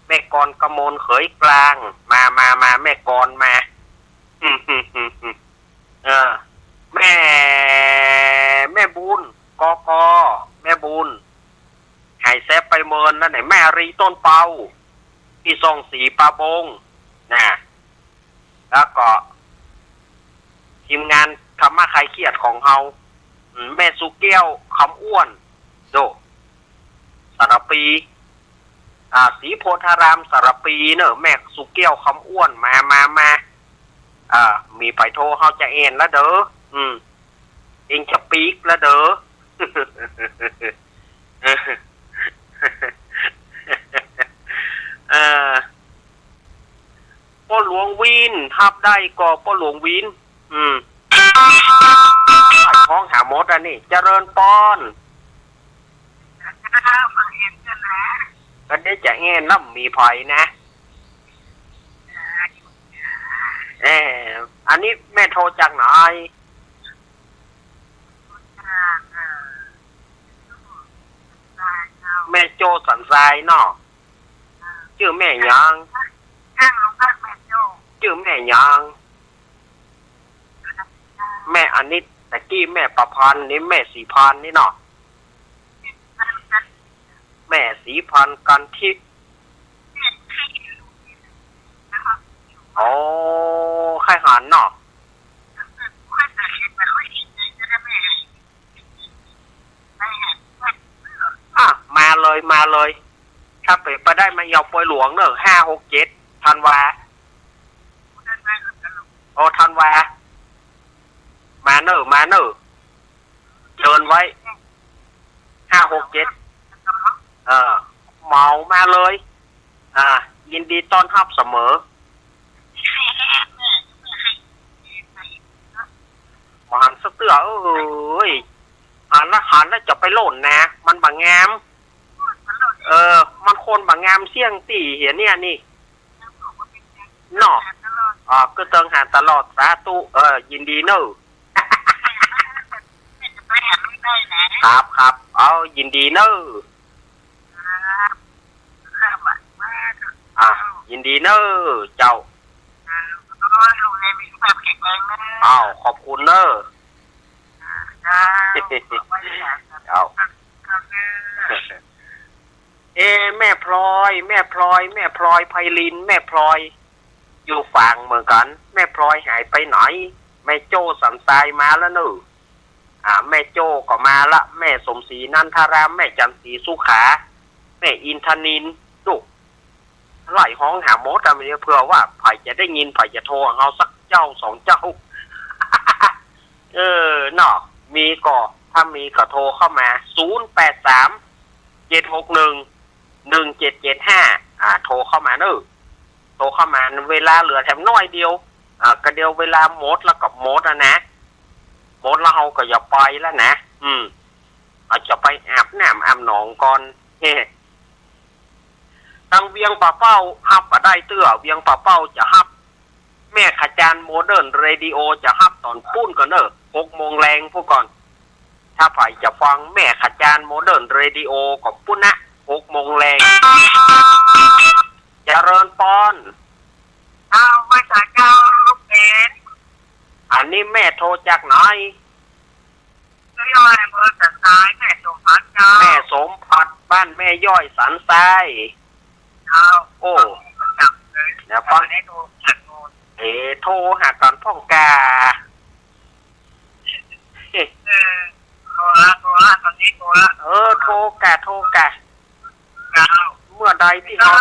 แม่กรกำมลเขยกลางมาแม่กรมาแม่บุญกแม่บุญหายแซบไปเมินนั่นไหนแม่รีต้นเปาพี่ทรงสีปลาบงนะแล้วก็ทีมงานธรรมะใครเครียดของเฮาแม่สุเกี้ยวคำอ้วนโดสารปีสีโพธารามสารปีเนอะแม่สุเกี้ยวคำอ้วนมามีไผโทรเฮาจะเอ็นแล้วเด้อเองจะปีกแล้วเด้อพ่อหลวงวินทับได้ก็พ่อหลวงวินท้องหามดอันนี้เจริญปอนก็ได้จะเอ็นน้ำมีไผ่นะอันนี้แม่โทรจากไหนแม่โจสันทรายเนาะชื่อแม่ยังชื่อแม่ยังแม่อันนี้ตะกี้แม่ประพันธ์นี่แม่สีพันธ์นี่เนาะแม่สีพันธ์กันทิพย์โอ้ใครหันเนาะมาเลยถ้าไปได้มายาวปอยหลวงเนอะ5-6-7ธันวาโอ้ธันวามาเนอะเชิญไว้5-6-7เมามาเลยยินดีต้อนรับเสมอมาหันสเตือหันแล้วจะไปโล่นนะมันบางงามมันคนบางงามเสี่ยงตีเหียเนี่ยนี่เนาะก็เติงหาตลอดสาธุยินดีเนอะครับเอายินดีเนอะยินดีเนอะเจ้าขอบคุณเนอะเอาแม่พลอยไพลินแม่พลอยอยู่ฝั่งเหมือนกันแม่พลอยหายไปไหนแม่โจ้สันทรายมาแล้วเนอะแม่โจ้ก็มาละแม่สมศรีนันทารามแม่จันทรีสุขาแม่อินทนินลูกไหลห้องหาโมดกันเพื่อว่าไผ่จะได้ยินไผ่จะโทรเอาสักเจ้า2 เจ้าเนาะมีก็ถ้ามีก็โทรเข้ามา083-761-1775โทรเข้ามาเนอะโทรเข้ามาเวลาเหลือแถมน้อยเดียวก็เดียวเวลาหมดแล้วกับหมดนะหมดแล้วเราก็อย่าไปแล้วนะอาจจะไปอาบน้ำอาบหนองก่อนทางเวียงป่าเป้าฮับได้เตื้อเวียงป่าเป้าจะฮับแม่ขจารโมเดิร์นเรดิโอจะฮับตอนปุ้นก่อนเนอะ6 โมงแรงพวกก่อนถ้าใครจะฟังแม่ขจารโมเดิร์นเรดิโอกับปุ้นนะ6 โมงแรงเจริญปอนมาจากเจ้าลูกเอ็นอันนี้แม่โทรจากไหนย่อยเมืองสันทรายแม่สมพัดเจ้าแม่สมพัดบ้านแม่ย่อยสันทรายโอ้เนี่ยฟังโทรหาตอนพ่องกาโทรละตอนนี้โทรละโทรกะเมื่อใดที่เขา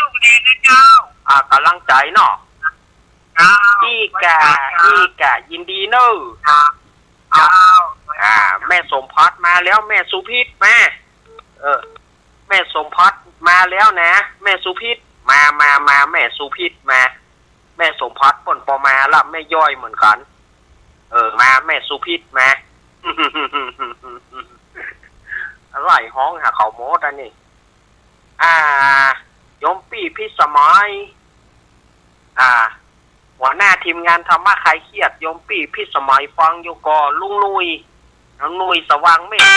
ลูกเอ็นนะเจ้ากำลังใจเนาะอีกะยินดีเนอะแม่สมพัดมาแล้วแม่สุพิษแม่แม่สมพัดมาแล้วนะแม่สุพิษมาแม่สุพิษมาแม่สมพัดป่นปอมาละแม่ย่อยเหมือนกันมาแม่สุพิษมาอะไรห้องหาเขาโมดอันนี้ยมปี้พิสมัยหัวหน้าทีมงานธรรมะใครเครียดยมปี้พิสมัยฟังอยู่ก่อลุงนุย น้องนุ้ยสว่างเมฆ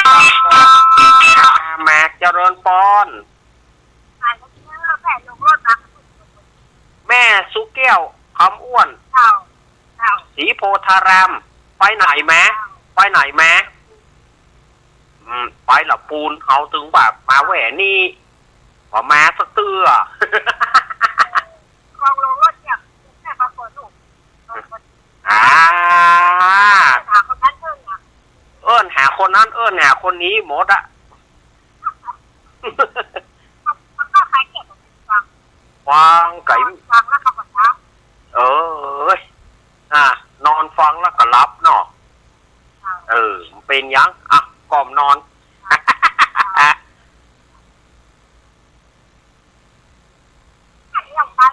มาเจริญปอน อ่านแล้วแผ่ลงรถนะ แม่สุแก้วคำอ้วน เจ้าเจ้า สีโพธารามไปไหนแม่ไปไหนแม่ไปละปูนเอาถึงแบบมาแหวนนี่ว่ามาสักเตื้อก องลงรถเนี่ยแม่มาเปิดลูก อ่า หาคนนั้นเพิ่งอ่ะ เอิ้นหาคนนั้นเอิ้นหาคนนี้หมดอะ มันก็ขายเก็บฟัง วางไก่ ฟังแล้วก็บอกว่า เออนอนฟังแล้วก็รับเนาะมันเป็นยังอ่ะก่อมนอน อันนี้ยังพัก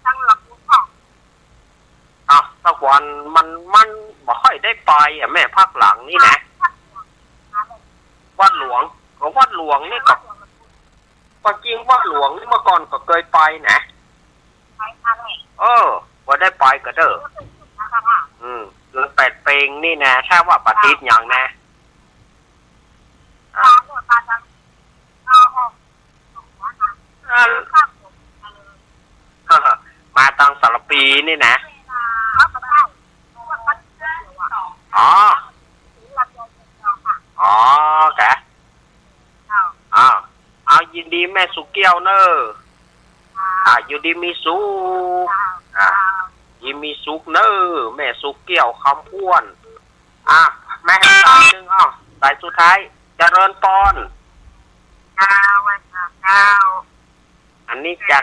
ตั้งหลักมุ้งของ สักวันมันบ่ค่อยได้ไปอ่ะแม่ภาคหลังนี่นะวัดหลวงวัดหลวงนี่ก็จริงวัดหลวงนี่เมื่อก่อนก็เคยไปนะ ไปอะไร ว่าได้ไปก็เด้อเดือน8 เปงนี่นะถ้าว่าปฏิทินอย่างนะ ปลาเนี่ยปลาจังเอาออกมาตังสารปีนี่นะ เขาก็ได้ว่ามันเยอะอ่ะ อ๋อแกเอายินดีแม่สุเกี้ยวเนอะอยู่ดีมีสุขยินมีสุขเนอะแม่สุเกี้ยวคำอ้วนแม่สายหนึ่งสายสุดท้ายเจริญปอนอันนี้จาก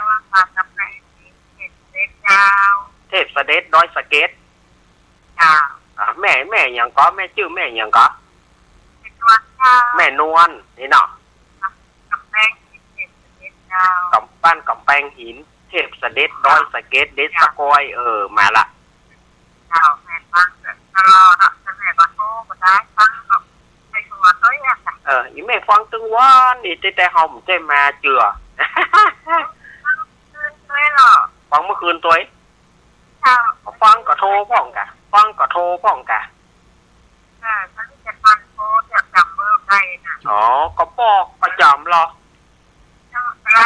เทพเสด็จดอยสะเก็ดแม่อย่างก็แม่ชื่อแม่อย่างก็แม่นวลนี่เนาะกับบ้านกับแปงหินเทพเสด็จดอยสะเก็ดเดสกอยมาละอีแม่ฟังตึงวันนี่แต่เฮาไม่มาเจือฟังเมื่อคืนตัวฟังก็โทรพ่องกะฟังก็โทรพ่องกะอ๋อก็บอกประจำหรอจ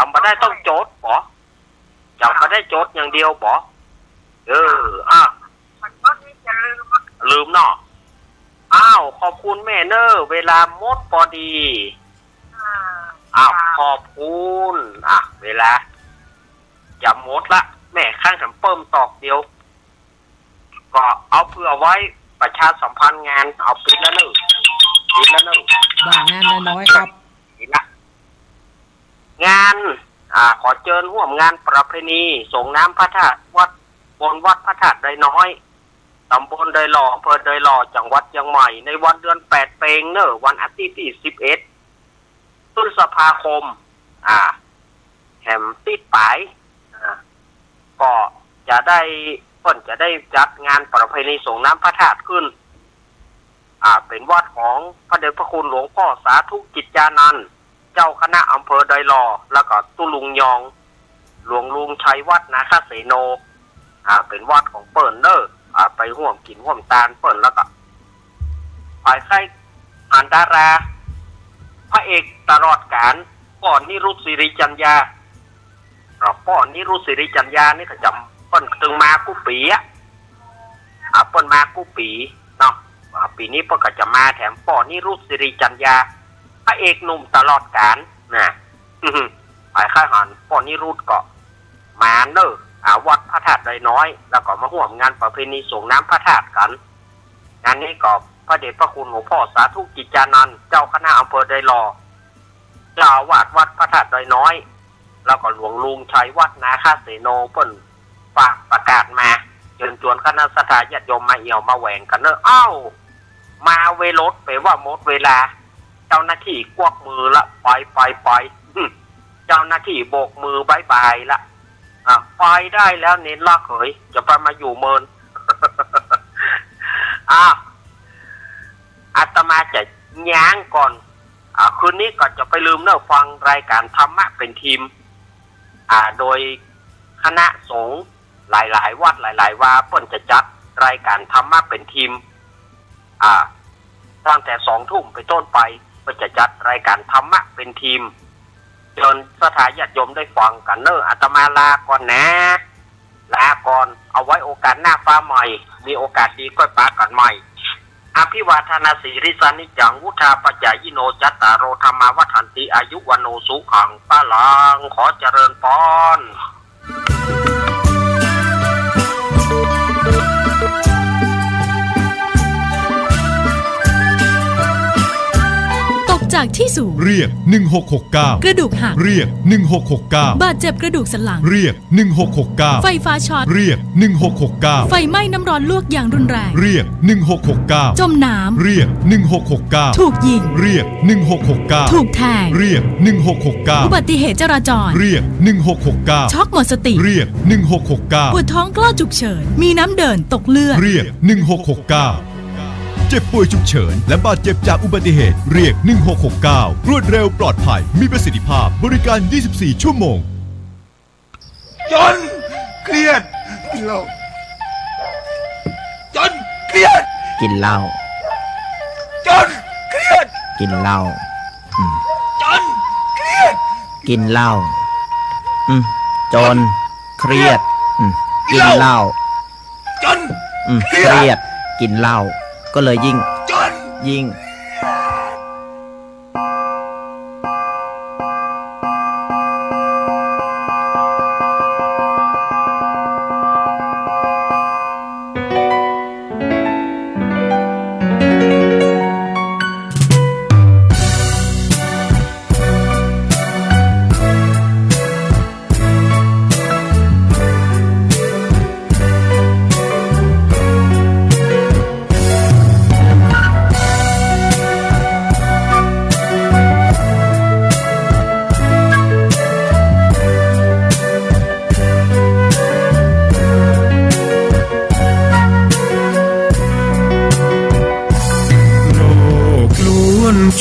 ำมาได้ต้องโจทย์ป๋อจำมาได้โจทย์อย่างเดียวป๋อลืมเนาะขอบคุณแม่เนอร์เวลาหมดพอดีขอบคุณเวลาจะหมดละแม่ข้างฉันเพิ่มตอกเดียวก็เอาเพื่อไว้ประชาสัมพันธ์งานเอาปิดแล้วเนอะได้งานน้อยๆครับปิดละงานขอเชิญร่วมงานประเพณีส่งน้ำพระธาตุวัดบนวัดพระธาตุไดน้อยตำบลไดหล่ออำเภอไดหล่อจังหวัดเชียงใหม่ในวันเดือน8 เปงเนอะวันอาทิตย์ที่11 พฤษภาคมแหมติดปลายก็จะได้จัดงานประเพณีส่งน้ำพระธาตุขึ้นเป็นวัดของพระเดชพระคุณหลวงพ่อสาธุกิจจานันท์เจ้าคณะอำเภอไดหล่อแล้วก็ตุลุงยองหลวงลุงชัยวัดนาคเสโนเป็นวัดของเปิ่นเนอไปห่วมกินห่วมตาลเปิ่นแล้วก็ไปใส่อันดาราพระเอกตลอดกาลป้อนนิรุตศิริจัญญาป้อนนิรุตศิริจัญญานี่ก็จำเปิ่นตึงมากุปีเปิ่นมากุปีเนาะปีนี้เปิ่นก็จะมาแถมป้อนนิรุตศิริจัญญาพระเอกหนุ่มตลอดกาลนะไปค่ายหันป้อนนิรุตก็มาเนอะวัดพระธาตุไดน้อยแล้วก็มาร่วมงานประเพณีส่งน้ำพระธาตุกันงานนี้ก็พระเดชพระคุณหลวงพ่อสาธุกิจจานันท์เจ้าคณะอำเภอไดหล่อเจ้าอาวาสวัดพระธาตุไดน้อยแล้วก็หลวงลุงชัยวัดนาคเสโนเปิ้นฝากประกาศมาเชิญชวนคณะสัตยาติโยมมาเอี่ยวมาแหวงกันเนอะมาเวรถไปว่าหมดเวลาเจ้าหน้าที่กวักมือละไปเจ้าหน้าที่โบกมือบายบายละไปได้แล้วเน้นลักเหยจะไปมาอยู่เมิน อาตมาจะย้างก่อนคืนนี้ก็จะไปลืมเนอะฟังรายการธรรมะเป็นทีมโดยคณะสงฆ์หลายๆวัดหลายๆวาเปิ้นจะจัด รายการธรรมะเป็นทีมตั้งแต่2 ทุ่มไปต้นไปก็จะจัดรายการธรรมะเป็นทีมจนสถานญาติโยมได้ฟังกันเนอะอาตมาลาก่อนนะลาก่อนเอาไว้โอกาสหน้าฟ้าใหม่มีโอกาสดีก็ปากันใหม่อภิวาทนาสีริสานิจังวุธาปัจจายโนจัตตารโรธรรมาวัฏันติอายุวโนสุขังปะลังขอเจริญพรจากที่สูงเรียก1669กระดูกหักเรียก1669บาดเจ็บกระดูกสันหลังเรียก1669ไฟฟ้าช็อตเรียก1669ไฟไหม้น้ำร้อนลวกอย่างรุนแรงเรียก1669จมน้ำเรียก1669ถูกยิงเรียก1669ถูกแทงเรียก1669อุบัติเหตุจราจรเรียก1669ช็อกหมดสติเรียก1669ปวดท้องกล้าฉุกเฉินมีน้ำเดินตกเลือดเรียก1669เจ็บป่วยฉุกเฉินและบาดเจ็บจากอุบัติเหตุเรียก1669รวดเร็วปลอดภัยมีประสิทธิภาพบริการ24ชั่วโมงจนเครียดกินเหล้าจนเครียดกินเหล้าจนเครียดกินเหล้าจนเครียดกินเหล้าจนเครียดกินเหล้าจนเครียดกินเหล้าก็เลยยิ่ง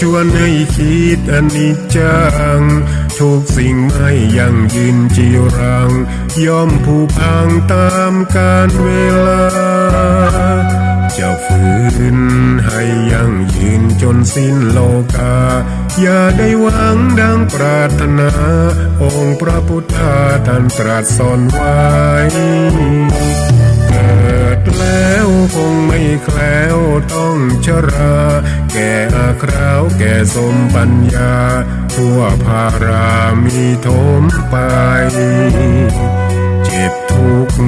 ชวนให้คิดอนิจจังทุกสิ่งไม่ยั่งยืนจีรังย่อมผุพังตามกาลเวลาจะฝืนให้ยั่งยืนจนสิ้นโลกาอย่าได้หวังดังปรารถนาองค์พระพุทธาท่านตรัสสอนไว้เกิดแล้วคงไม่แคล้วต้องชราแก่อาคราวแก่สมปัญญาทั่วภารามีโถมไปเจ็บทุกข์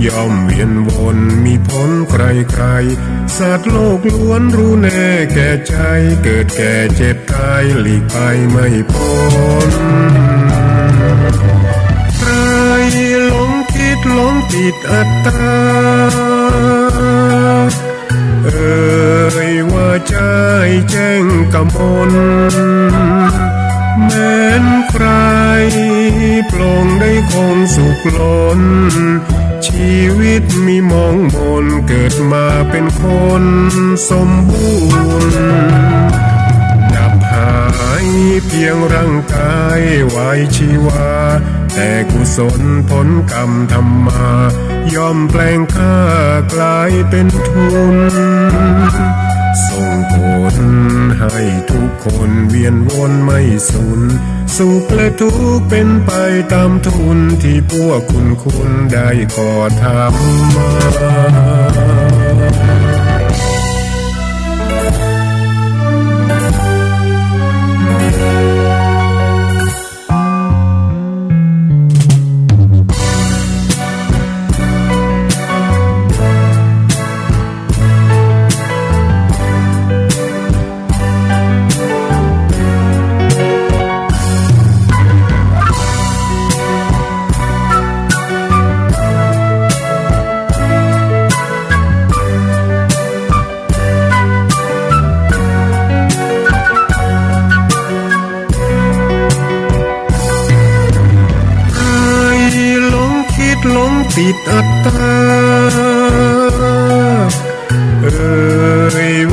ย่อมเวียนวนมีพ้นใครๆสัตว์โลกล้วนรู้แน่แก่ใจเกิดแก่เจ็บตายหลีกไปไม่พ้นใครหลงคิดหลงติดอัตตาว่าใจแจ้งกำมลแม้นใครปลงได้คงสุขล้นชีวิตมีมองมนเกิดมาเป็นคนสมบูรณ์ดับหายเพียงร่างกายไว้ชีวาแต่กุศลผลกรรมทำมาย่อมแปลงค่ากลายเป็นทุนส่งผลให้ทุกคนเวียนวนไม่สูญสุขและทุกข์เป็นไปตามทุนที่พวกคุณได้ก่อทำมาติดอัตตา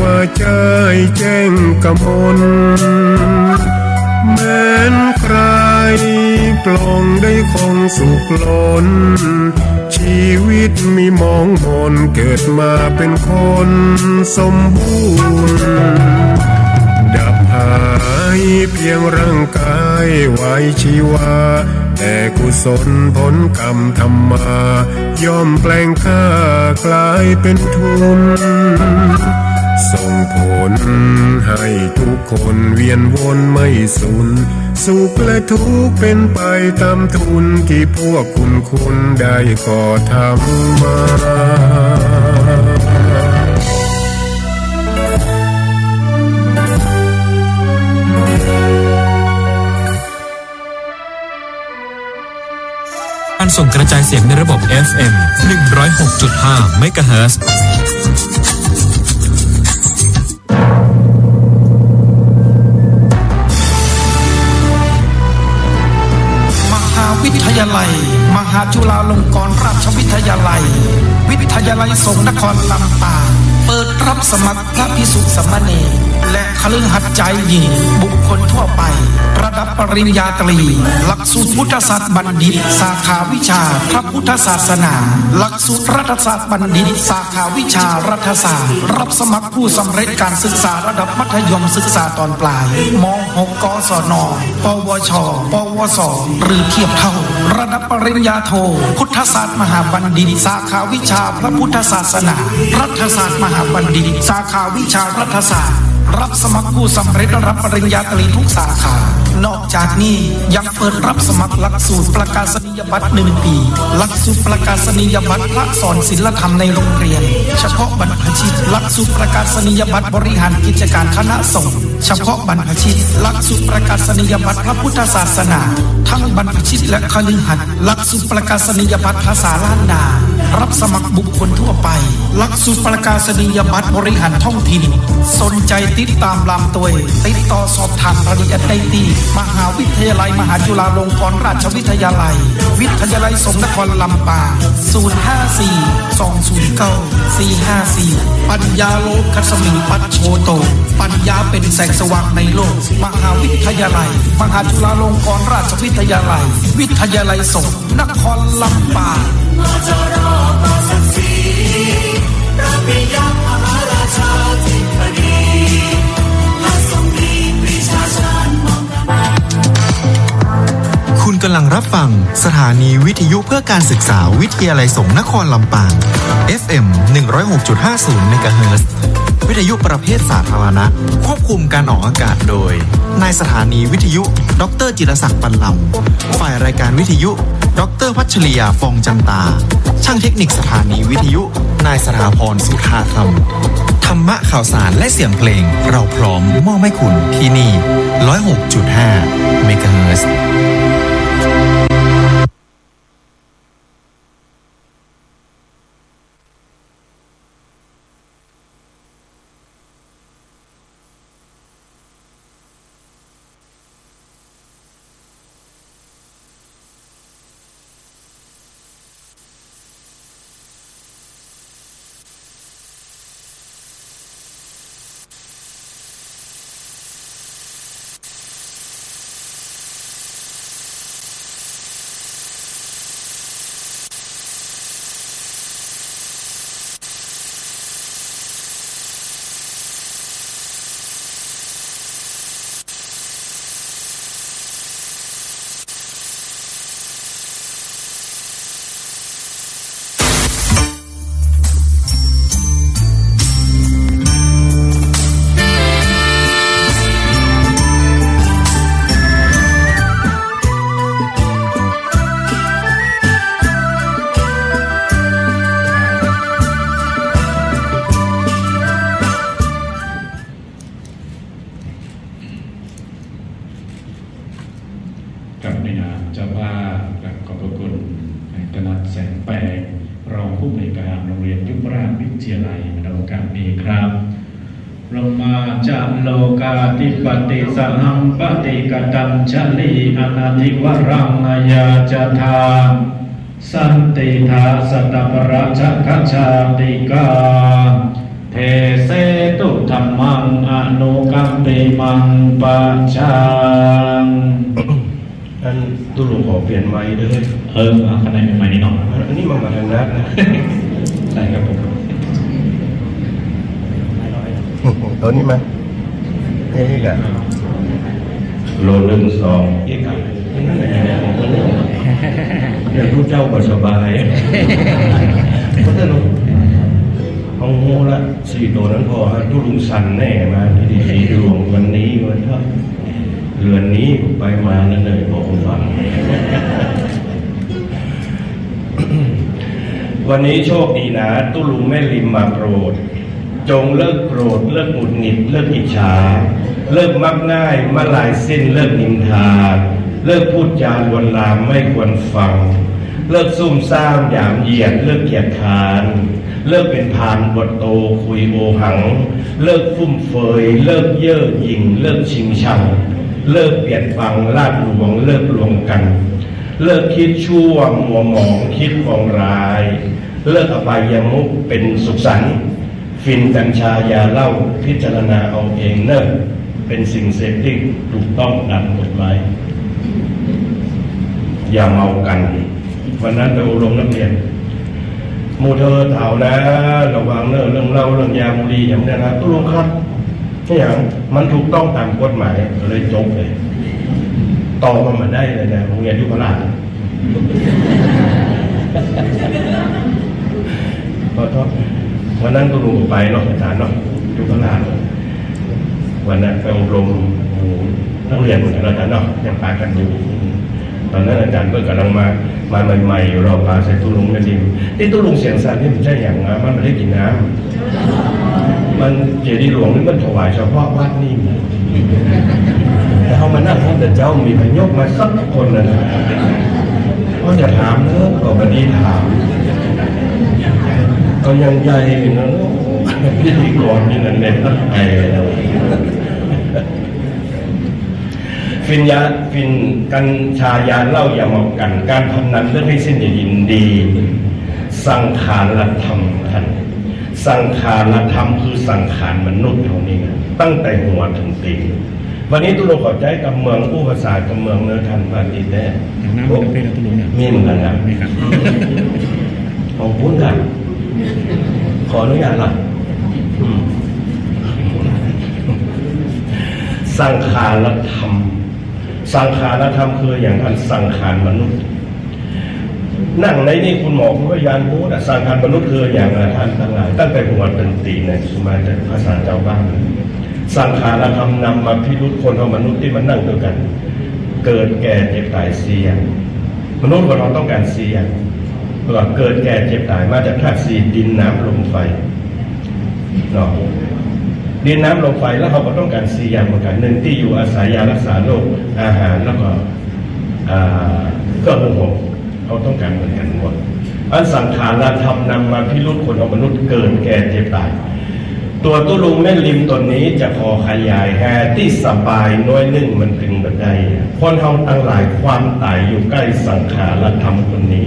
ว่าใจแจ้งกำมลแม้นใคร ปลงได้คงสุขล้นชีวิตมีมองมนเกิดมาเป็นคนสมบูรณ์ดับหายเพียงร่างกายไว้ชีวาแต่กุศลผลกรรมทำมาย่อมแปลงค่ากลายเป็นทุนส่งผลให้ทุกคนเวียนวนไม่สุนสุขและทุกข์เป็นไปตามทุนที่พวกคุณได้ก่อทำมาการส่งกระจายเสียงในระบบ FM 106.5 เมกะเฮิรตซ์วิทยาลัยมหาจุฬาลงกรณราชวิทยาลัยวิทยาลัยสงฆ์นครลำปางเปิดรับสมัครพระภิกษุสามเณรและคฤหัสถ์ใจหญิงบุคคลทั่วไประดับปริญญาตรีหลักสูตรพุทธศาสตร์บัณฑิตสาขาวิชาพระพุทธศาสนาหลักสูตรรัฐศาสตร์บัณฑิตสาขาวิชารัฐศาสตร์รับสมัครผู้สำเร็จการศึกษาระดับมัธยมศึกษาตอนปลายม.6 กศน.ปวช.ปวส.หรือเทียบเท่าระดับปริญญาโทพุทธศาสตร์มหาบัณฑิตสาขาวิชาพระพุทธศาสนารัฐศาสตร์มหาบัณฑิตสาขาวิชารัฐศาสตร์รับสมัครผู้สำเร็จรับปริญญาตรีทุกสาขานอกจากนี้ยังเปิดรับสมัครหลักสูตรประกาศนียบัตร1 ปีหลักสูตรประกาศนียบัตรพระสอนศิลธรรมในโรงเรียนเฉพาะบรรพชิตหลักสูตรประกาศนียบัตรบริหารกิจการคณะสงฆ์เฉพาะบรรพชิตหลักสูตรประกาศนียบัตรพระพุทธศาสนาทั้งบรรพชิตและคฤหัสถ์หลักสูตรประกาศนียบัตรภาษาล้านนารับสมัครบุคคลทั่วไปหลักสูตรประกาศนียบัตรบริหารท้องถิ่นสนใจติดตามลำตัวติดต่อสอบถามรายละเอียดได้ที่มหาวิทยาลัยมหาจุฬาลงกรณราชวิทยาลัยวิทยาลัยสงฆ์นครลำปาง054-209-454ปัญญาโลกัสมิงปัจโชโตปัญญาเป็นแสงสว่างในโลกมหาวิทยาลัยมหาจุฬาลงกรณราชวิทยาลัยวิทยาลัยสงฆ์นครลำปางคุณกำลังรับฟังสถานีวิทยุเพื่อการศึกษาวิทยาลัยสงฆ์นครลำปาง FM 106.50 เมกะเฮิรตซ์วิทยุประเภทสาธารณะควบคุมการออกอากาศโดยนายสถานีวิทยุดร.จิรศักดิ์ปันลำฝ่ายรายการวิทยุดร.พัชริยาฟองจันตาช่างเทคนิคสถานีวิทยุนายสถาพรสุธาธรรมธรรมะข่าวสารและเสียงเพลงเราพร้อมมอบให้คุณที่นี่ 106.5 เมกะเฮิรตซ์ กับในนามเจ้าภาพและขอบพระคุณนายธนัทแสงแปลงรองผู้อำนวยการโรงเรียนยุพราชวิทยาลัยในโอกาสนี้ครับเรามาจากโลกาธิปติสหังปฏิกตัญชลีอนาธิวรังยาจทาสันติทาสตปราชคชาติกาเทเสตุธรรมังอนุกัมปิมังปัจจัง ท่านตุลุงขอเปลี่ยนไม้ด้วย เอาคะแนนใหม่นิดหน่อย อันนี้มันมาทางนัดนะ ได้ครับผม ตัวนี้มาเอ๊ะกันโล1 2เอ๊ะกันนั่นแหละเนี่ยรู้เจ้าก็สบายเพราะฉะนั้นเอาโง่ละ4 ตัวนั้นพอฮะตุลุงสั่นแน่มาที่สีดวงวันนี้วันเท่าเรือนนี้ไปมานั่นเลยบอกผมฟัง วันนี้โชคดีนะตุลุงแม่ริมมาโปรดจงเลิกโกรธเลิกหงุดหงิดเลิกอิจฉาเลิกมักง่ายมาลายสิ้นเลิกนินทาเลิกพูดจาลวนลามไม่ควรฟังเลิกซุ่มซ่ามหยามเหยียดเลิกเกียจคร้านเลิกเป็นพานบทโตคุยโอหังเลิกฟุ่มเฟยเลิกเย่อหยิ่งเลิกชิงชังเลิกเปียดบังลาดลวงเลิกลวงกันเลิกคิดชั่วมัวหมองคิดปองร้ายเลิกอบายามุขเป็นสุขสันต์ฟินกัญชายาเหล้าพิจารณาเอาเองเนิ่นเป็นสิ่งเสพติดถูกต้องตามกฎหมายอย่าเมากันวันนั้นไปอบรมนักเรียนหมู่เธอเถ่านะระวังเรื่องเหล้าเรื่องยาบุหรี่อย่างนี้นะตุลุงครับนี่อย่างมันถูกต้องตามกฎหมายเลยจบเลยต่อมาได้เลยนะโรงเรียนยุพราชขอโทษวันนั้นตุลุงไปเนาะอาจารย์เนาะยุพราชวันนั้นไปอบรมนักเรียนเหมือนกันอาจารย์เนาะยังปากันอยู่ตอนนั้นอาจารย์ก็กำลังมาใหม่ๆอยู่รอปลาใส่ตุลุงกันดีที่ตุลุงเสียงสั่นที่มันใช่อย่างนะมันไม่ได้กินน้ำมันเจดีย์หลวงนี่มันถวายเฉพาะวัดนี่แต่เขามานั่งท่านแต่เจ้ามีพยกมาสักคนเลยนะก็จะถามเนอะก็บันดีถามก็ยังใหญ่เนอะพิธีกรนี่นั่นเองไอ้ฟินกัญชายาเหล้าอย่าเมากันการพนันเรื่องให้สิ้นอย่ายินดีสังขารธรรมท่านสังขารธรรมคือสังขารมนุษย์เท่านี้ตั้งแต่หัวถึงตีนวันนี้ตุลงขอใจกับเมืองผู้ภาษากับเมืองเนื้อทันพาดีแน่น้ำเป็นตุลงเนี่ยมีเหมือนกันนะมีครับของพุ้นกันขออนุญาตหน่อยสังขารธรรมสังขารธรรมคืออย่างท่านสังขารมนุษย์นั่งในนี่คุณหมอคุณพยานพูดสังขารมนุษย์คืออย่างท่านทั้งหลายตั้งแต่หัวเป็นตีในสุมาแต่ภาษาเจ้าบ้านสังขารธรรมนำมาพิรุษคนเอามนุษย์ที่มันนั่งด้วยกันเกิดแก่เจ็บตายเสี่ยงมนุษย์ของเราต้องการเสี่ยงเกิดแก่เจ็บตายมาจากธาตุสี่ดินน้ำลมไฟเนาะดินน้ำลมไฟแล้วเขาก็ต้องการ4อย่างเหมือนกันหนึ่งที่อยู่อาศัยยารักษาโรคอาหารแล้วก็เครื่องห่มเขาต้องการเหมือนกันหมดอันสังขารธรรมนำมาพิรุษคนของมนุษย์เกิดแก่เจ็บตายตัวตุลุงแม่ริมตนนี้จะขอขยายแห่ที่สบายน้อยนึ่งมันถึงบันไดคนเฮาตั้งหลายความตายอยู่ใกล้สังขารธรรมคนนี้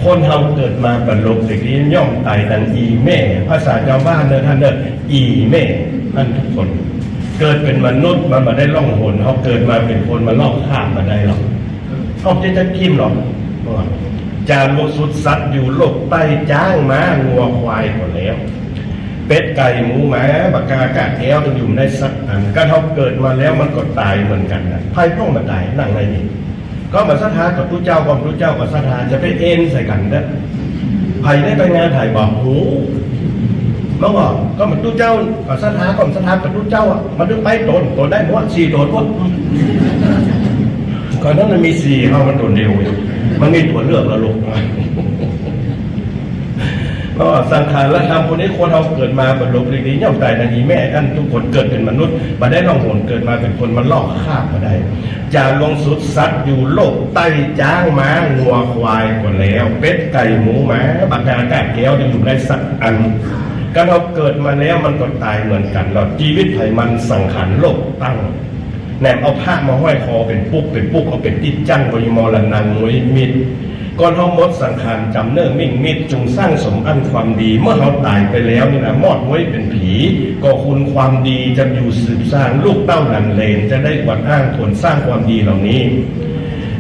คนเฮาเกิดมาบรรลุสิ่งนี้ย่อมตายดังอีแม่ภาษาชาวบ้านเนี่ยท่านเนี่ยอีแม่ท่านทุกคนเกิดเป็นมนุษย์มันมาได้ล่องหนเขาเกิดมาเป็นคนมาล่องข้ามมาได้หรอกเขาจะคิมหรอกจานโลกสุดสัตว์อยู่โลกใต้จ้างม้างัวควายหมดแล้วเป็ดไก่หมูหมาปากกากาแก้วต้องอยู่ในสักอันก็เขาเกิดมาแล้วมันก็ตายเหมือนกันนะไพ่ต้องมาตายนั่งในนี้ก็มาสัทธากับพระเจ้ากับพระเจ้ากับสัทธาจะไปเอ็นใส่กันเด้อไพ่ได้ไปงานถ่ายบอกหูแล้วก็มันตู้เจ้ากับสัทธากับสัทธากับตู้เจ้าอ่ะมันถึงไปโดนได้หมด4 โดนหมดก่อนนั้นมันมี4เขามันโดนเดียวมันมีตัวเลือกละลูกก็สังขารและธรรมคนนี้คนเราเกิดมาบรรลุปรินิย่อมตายนาทีแม่ท่านทุกคนเกิดเป็นมนุษย์มาได้ล่องหนเกิดมาเป็นคนมาลอกคาบมาได้จาลงสุดสัตว์อยู่โลกใต้จ้างม้างัวควายกว่าแล้วเป็ดไก่หมูหมาปากกากาแก้วจะอยู่ในสักอันก็เราเกิดมาแล้วมันก็ตายเหมือนกันเราชีวิตไผ่มันสังขารโลกตั้งแหนมเอาผ้ามาห้อยคอเป็นปุ๊กเอาเป็นติดจั่งบริมรณังไว้มิดก่อนเขาหมดสังขารจำเนิ่งมิ่งมิดจงสร้างสมอันความดีเมื่อเขาตายไปแล้วนี่นะมอดไว้เป็นผีก็คุณความดีจะอยู่สืบสร้างลูกเต้าหลานเลนจะได้อวดอ้างผลสร้างความดีเหล่านี้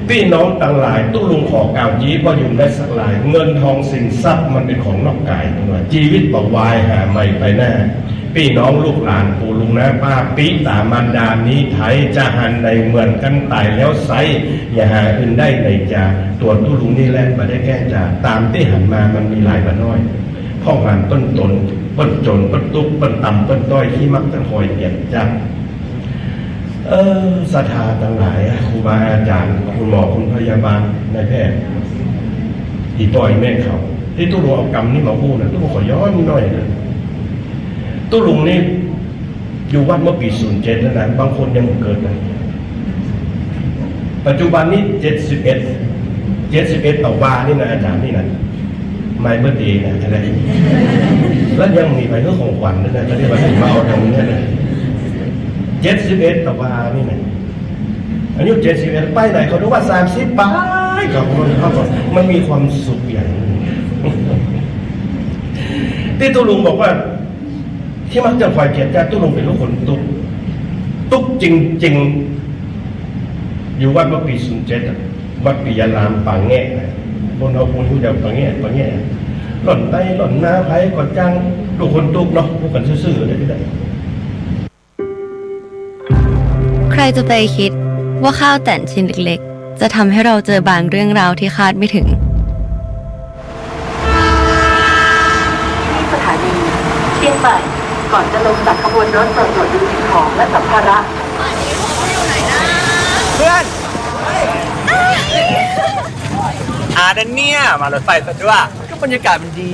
พี่น้องต่างหลายตู้ลุงขอกล่าวจี้ว่าอยู่ได้สักหลายเงินทองสินทรัพย์มันเป็นของนอกกายตัวชีวิตบอกวายหาไม่ไปแน่พี่น้องลูกหลานปู่ลุงนะป้าปิตามันดานี้ไทยจะหันในเหมือนกันตายแล้วไซอย่าหาอื่นได้ในจ่าตัวตู้ลุงนี่แหละมาได้แก้จ่าตามที่หันมามันมีหลายมาน้อยพ่อหานต้นตนต้นจนต้นตุกต้นต่ำต้นต้อยที่มักจะคอยเปลี่ยนจังศรัทธาทั้งหลายครูบาอาจารย์คุณหมอคุณพยาบาลนายแพทย์ที่ต่อยแม่เขาที่ตู้ลุงเอากรรมนี่มาพูดนะตู้ลุงขอย้อนนิดหน่อยนะตู้ลุงนี่อยู่วัดเมื่อปี07แล้วนะบางคนยังไม่เกิดนะปัจจุบันนี้71ต่อวานี่นะอาจารย์นี่นะไม่เมื่อดีนะอะไรแล้วยังมีไปเรื่องของขวัญนะจะเรียกว่าถึงมาเอาตรงนี้นะ71ต่อวานี่นะอายุ71ไปไหนเขาดูว่า30ไปกับคนเขาบอกมันมีความสุขอย่างที่ตู้ลุงบอกว่าที่มักจะคอยเกลียดตู้ลุงเป็นลูกคนตุ๊กจริงๆอยู่วัดเมื่อปี07วัดปิยารามปางแง่คนเอาคนผู้เดียวปางแง่หล่นไตหล่นหน้าไผ่กอดจังลูกคนตุ๊กเนาะพวกกันซื่อๆได้ที่ไหน ใครจะไปคิดว่าข้าวแต่นชิ้นเล็กๆจะทำให้เราเจอบางเรื่องราวที่คาดไม่ถึงที่สถานีเชียงใหม่ก่อนจะลงจากขบวนรถตรวจดูสิ่งของและสัมภาระเพื่อนดันเนี่ยมารถไฟซะด้วยก็บรรยากาศมันดี